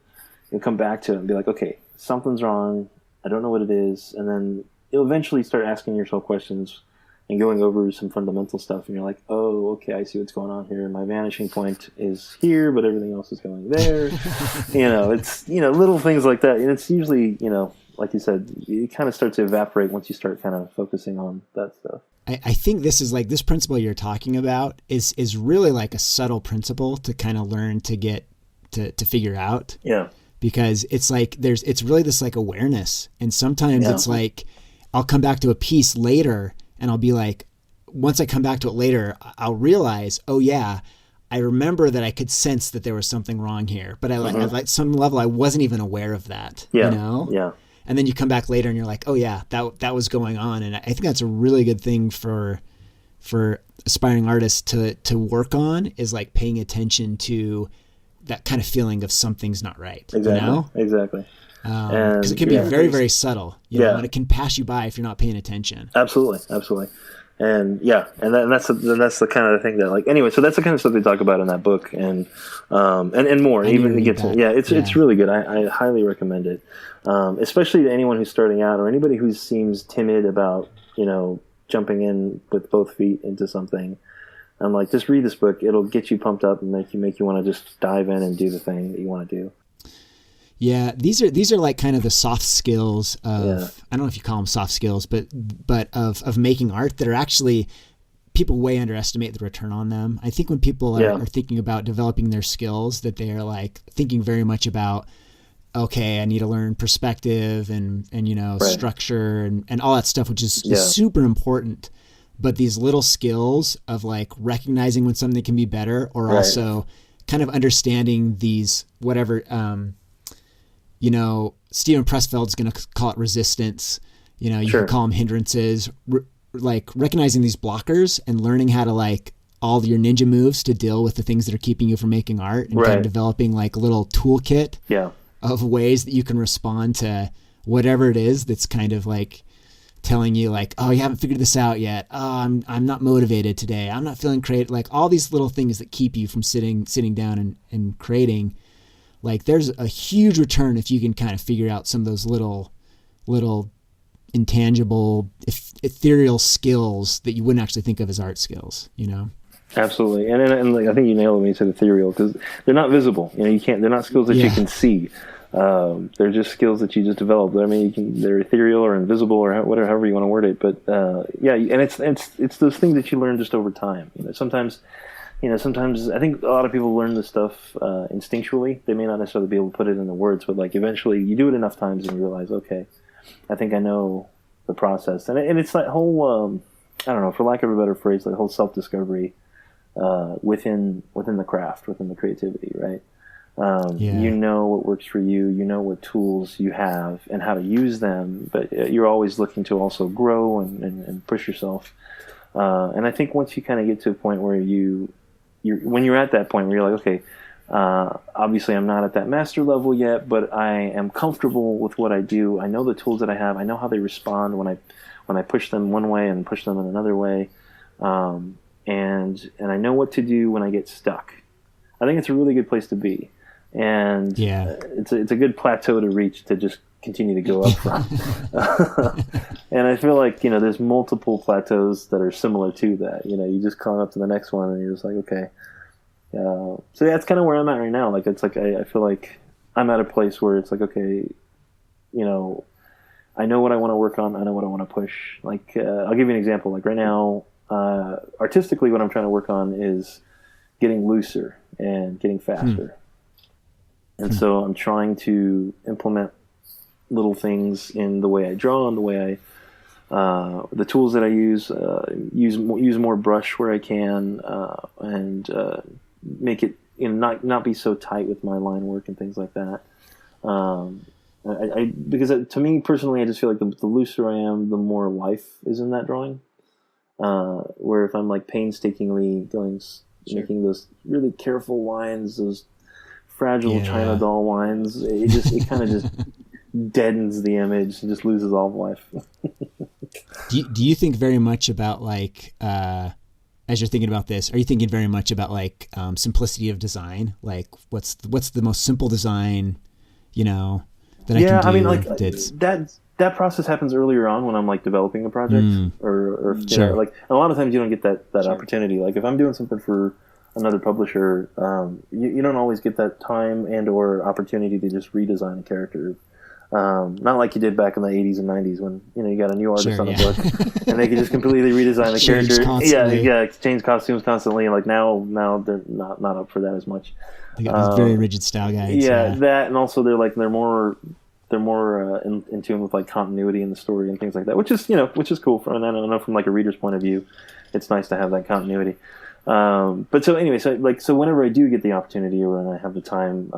You'll come back to it and be like, okay, something's wrong. I don't know what it is. And then you'll eventually start asking yourself questions and going over some fundamental stuff, and you're like, oh, okay, I see what's going on here. My vanishing point is here, but everything else is going there. It's, little things like that. And it's usually, like you said, it kind of starts to evaporate once you start kind of focusing on that stuff. I think this is like, this principle you're talking about is really like a subtle principle to kind of learn to get to figure out. Yeah. Because it's like, it's really this like awareness. And sometimes it's like, I'll come back to a piece later, and I'll be like, once I come back to it later, I'll realize, oh yeah, I remember that I could sense that there was something wrong here, but at some level I wasn't even aware of that. Yeah. Yeah. And then you come back later and you're like, oh yeah, that was going on. And I think that's a really good thing for aspiring artists to work on, is like paying attention to that kind of feeling of something's not right. Exactly. Exactly. Because it can be very, very subtle, and it can pass you by if you're not paying attention. Absolutely. And that's the kind of thing that, like, anyway, so that's the kind of stuff they talk about in that book, and more. Even it's really good. I highly recommend it, especially to anyone who's starting out, or anybody who seems timid about jumping in with both feet into something. I'm like, just read this book. It'll get you pumped up and make you want to just dive in and do the thing that you want to do. Yeah, these are like kind of the soft skills of, I don't know if you call them soft skills, but of making art that are actually, people way underestimate the return on them. I think when people are thinking about developing their skills, that they are like thinking very much about, okay, I need to learn perspective and structure and all that stuff, which is super important. But these little skills of like recognizing when something can be better, or also kind of understanding these whatever. Steven Pressfeld's going to call it resistance. You can call them hindrances. Like recognizing these blockers and learning how to like all your ninja moves to deal with the things that are keeping you from making art, and kind of developing like a little toolkit of ways that you can respond to whatever it is that's kind of like telling you like, oh, you haven't figured this out yet. Oh, I'm not motivated today. I'm not feeling creative. Like all these little things that keep you from sitting down and creating. like there's a huge return if you can kind of figure out some of those little intangible, ethereal skills that you wouldn't actually think of as art skills, you know? Absolutely. And like, I think you nailed it when you said ethereal, because they're not visible. You know, they're not skills that you can see. They're just skills that you just develop. I mean, they're ethereal or invisible or whatever, however you want to word it. But and it's those things that you learn just over time. You know, sometimes I think a lot of people learn this stuff instinctually. They may not necessarily be able to put it into words, but like eventually you do it enough times and you realize, okay, I think I know the process. And it's that whole I don't know, for lack of a better phrase, that whole self-discovery within the craft, within the creativity, right? You know what works for you, you know what tools you have and how to use them, but you're always looking to also grow and push yourself. And I think once you kind of get to a point where when you're at that point where you're like, okay, obviously I'm not at that master level yet, but I am comfortable with what I do. I know the tools that I have. I know how they respond when I push them one way and push them in another way. And I know what to do when I get stuck. I think it's a really good place to be. And it's a good plateau to reach to just continue to go up from. And I feel like, you know, there's multiple plateaus that are similar to that. You know, you just climb up to the next one and you're just like, okay. So that's kind of where I'm at right now. Like, it's like, I feel like I'm at a place where it's like, okay, you know, I know what I want to work on. I know what I want to push. Like, I'll give you an example. Like right now, artistically, what I'm trying to work on is getting looser and getting faster. And so I'm trying to implement little things in the way I draw and the way the tools that I use more brush where I can, and make it, you know, not be so tight with my line work and things like that. Because to me personally, I just feel like the looser I am, the more life is in that drawing. Where if I'm like painstakingly making those really careful lines, those fragile China doll lines, it kind of just deadens the image and just loses all of life. Do you think very much about like, as you're thinking about this, are you thinking very much about like simplicity of design? Like what's the most simple design, you know, that I can do? I mean, like that process happens earlier on when I'm like developing a project or you know, like a lot of times you don't get that opportunity. Like if I'm doing something for another publisher, you don't always get that time and or opportunity to just redesign a character. Not like you did back in the 80s and 90s when, you know, you got a new artist on a book and they could just completely redesign the character. Constantly. Change costumes constantly. And like now they're not up for that as much. They got these very rigid style guides. That, and also they're more in tune with like continuity in the story and things like that, which is cool. And I don't know, from like a reader's point of view, it's nice to have that continuity. But so anyway, so whenever I do get the opportunity or when I have the time,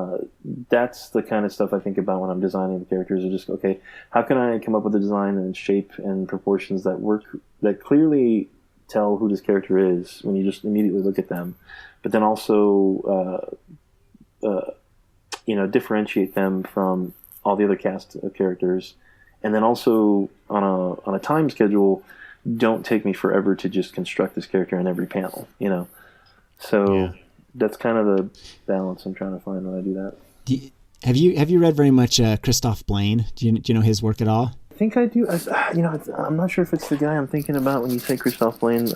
that's the kind of stuff I think about when I'm designing the characters. Are just, okay, how can I come up with a design and shape and proportions that work, that clearly tell who this character is when you just immediately look at them, but then also, differentiate them from all the other cast of characters, and then also on a time schedule, don't take me forever to just construct this character in every panel, you know. So that's kind of the balance I'm trying to find when I do that. Have you read very much Christophe Blaine? Do you know his work at all? I think I do. I'm not sure if it's the guy I'm thinking about when you say Christophe Blaine.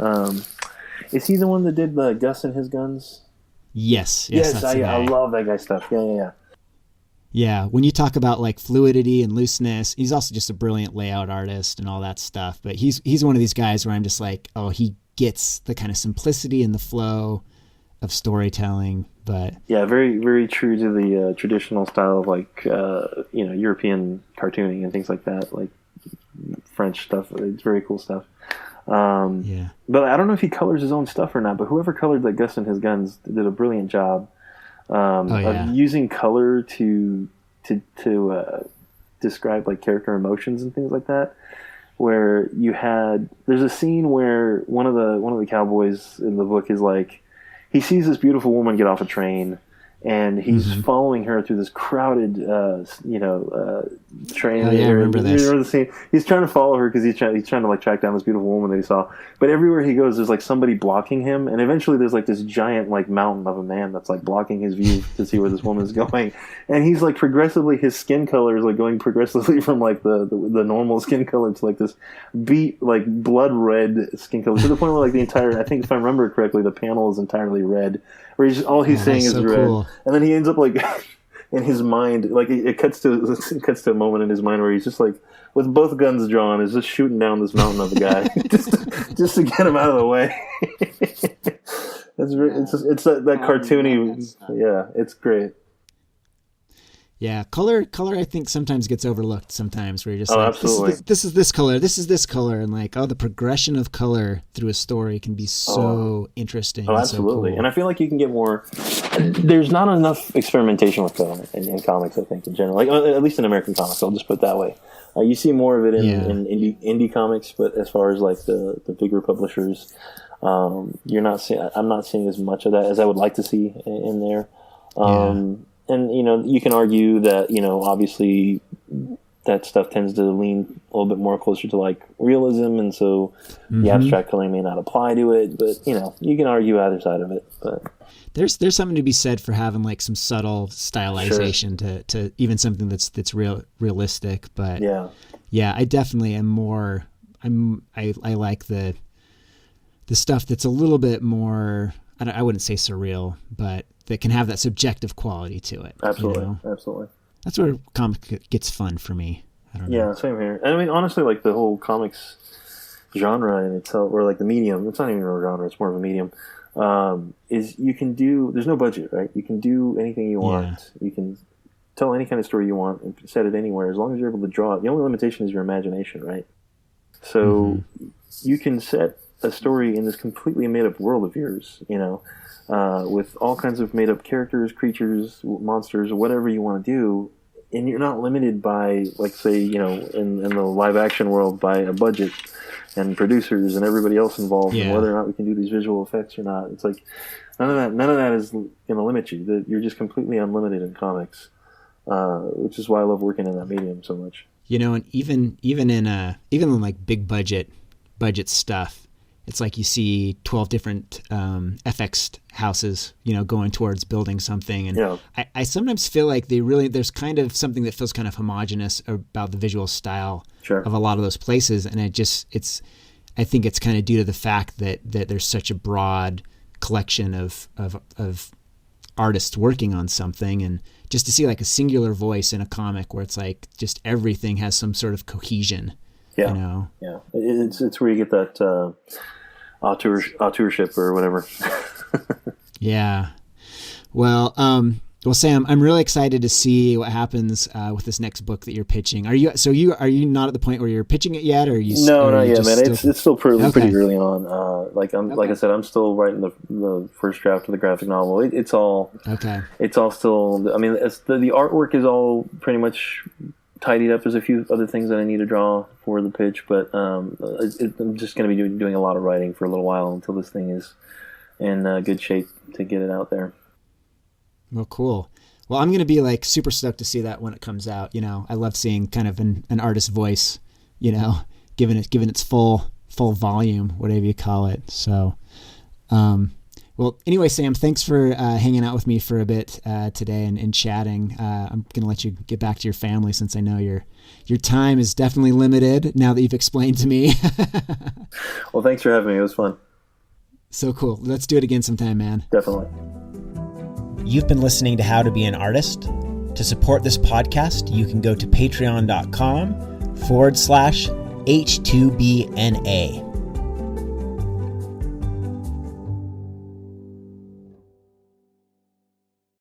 Is he the one that did the Gus and His Guns? Yes, I love that guy's stuff. Yeah. Yeah, when you talk about like fluidity and looseness, he's also just a brilliant layout artist and all that stuff. But he's one of these guys where I'm just like, oh, he gets the kind of simplicity and the flow of storytelling. But yeah, very, very true to the traditional style of like European cartooning and things like that, like French stuff. It's very cool stuff. But I don't know if he colors his own stuff or not. But whoever colored that Gus and His Guns did a brilliant job. Of using color to describe like character emotions and things like that. Where there's a scene where one of the cowboys in the book is like, he sees this beautiful woman get off a train and he's following her through this crowded, train. Oh, yeah, I remember this. You remember the scene? He's trying to follow her because he's trying to like track down this beautiful woman that he saw. But everywhere he goes, there's like somebody blocking him, and eventually there's like this giant like mountain of a man that's like blocking his view to see where this woman's going. And he's like progressively, his skin color is like going progressively from like the normal skin color to like this like blood red skin color, to the point where like the entire, I think if I remember correctly, the panel is entirely red. Where all he's saying is so red, cool. And then he ends up like in his mind, like it cuts to a moment in his mind where he's just like with both guns drawn, is just shooting down this mountain of a guy just to get him out of the way. It's that cartoony, yeah, it's great. Yeah, color I think sometimes gets overlooked sometimes, where you're just like, absolutely. This is this color, and like, the progression of color through a story can be so interesting. Oh, absolutely. And so cool. And I feel like you can get more, there's not enough experimentation with color in comics, I think, in general, like at least in American comics, I'll just put it that way. You see more of it in indie comics, but as far as like the bigger publishers, I'm not seeing as much of that as I would like to see in there. And, you can argue that, obviously that stuff tends to lean a little bit more closer to like realism. And so the abstract coloring may not apply to it, but, you can argue either side of it. But there's something to be said for having like some subtle stylization to even something that's realistic. But I definitely am more, I like the stuff that's a little bit more, I wouldn't say surreal, but that can have that subjective quality to it. Absolutely, absolutely. That's where comic gets fun for me. I don't know. Yeah, same here. And I mean, honestly, like the whole comics genre in itself, or like the medium, it's not even a genre, it's more of a medium, is you can do, there's no budget, right? You can do anything you want. You can tell any kind of story you want and set it anywhere, as long as you're able to draw it. The only limitation is your imagination, right? So you can set a story in this completely made-up world of yours, with all kinds of made-up characters, creatures, monsters, whatever you want to do, and you're not limited by, like, say, in the live-action world, by a budget and producers and everybody else involved, and whether or not we can do these visual effects or not. It's like none of that is going to limit you. You're just completely unlimited in comics, which is why I love working in that medium so much. And even in like big budget stuff, it's like you see 12 different FX houses, going towards building something. And I sometimes feel like there's kind of something that feels kind of homogenous about the visual style of a lot of those places. And I think it's kind of due to the fact that there's such a broad collection of artists working on something. And just to see like a singular voice in a comic where it's like just everything has some sort of cohesion. Yeah. It's where you get that authorship or whatever. Yeah. Well, Sam, I'm really excited to see what happens with this next book that you're pitching. Are you not at the point where you're pitching it yet, or are you? No, not yet, man. It's still pretty early on. Like I said, I'm still writing the first draft of the graphic novel. It's all still. I mean, the artwork is all pretty much tidied up. There's a few other things that I need to draw for the pitch, but I'm just going to be doing a lot of writing for a little while until this thing is in good shape to get it out there. Well, cool. Well, I'm going to be like super stoked to see that when it comes out. I love seeing kind of an artist's voice, given its full volume, whatever you call it. So, well, anyway, Sam, thanks for hanging out with me for a bit today and chatting. I'm going to let you get back to your family, since I know your time is definitely limited now that you've explained to me. Well, thanks for having me. It was fun. So cool. Let's do it again sometime, man. Definitely. You've been listening to How to Be an Artist. To support this podcast, you can go to patreon.com/H2BNA.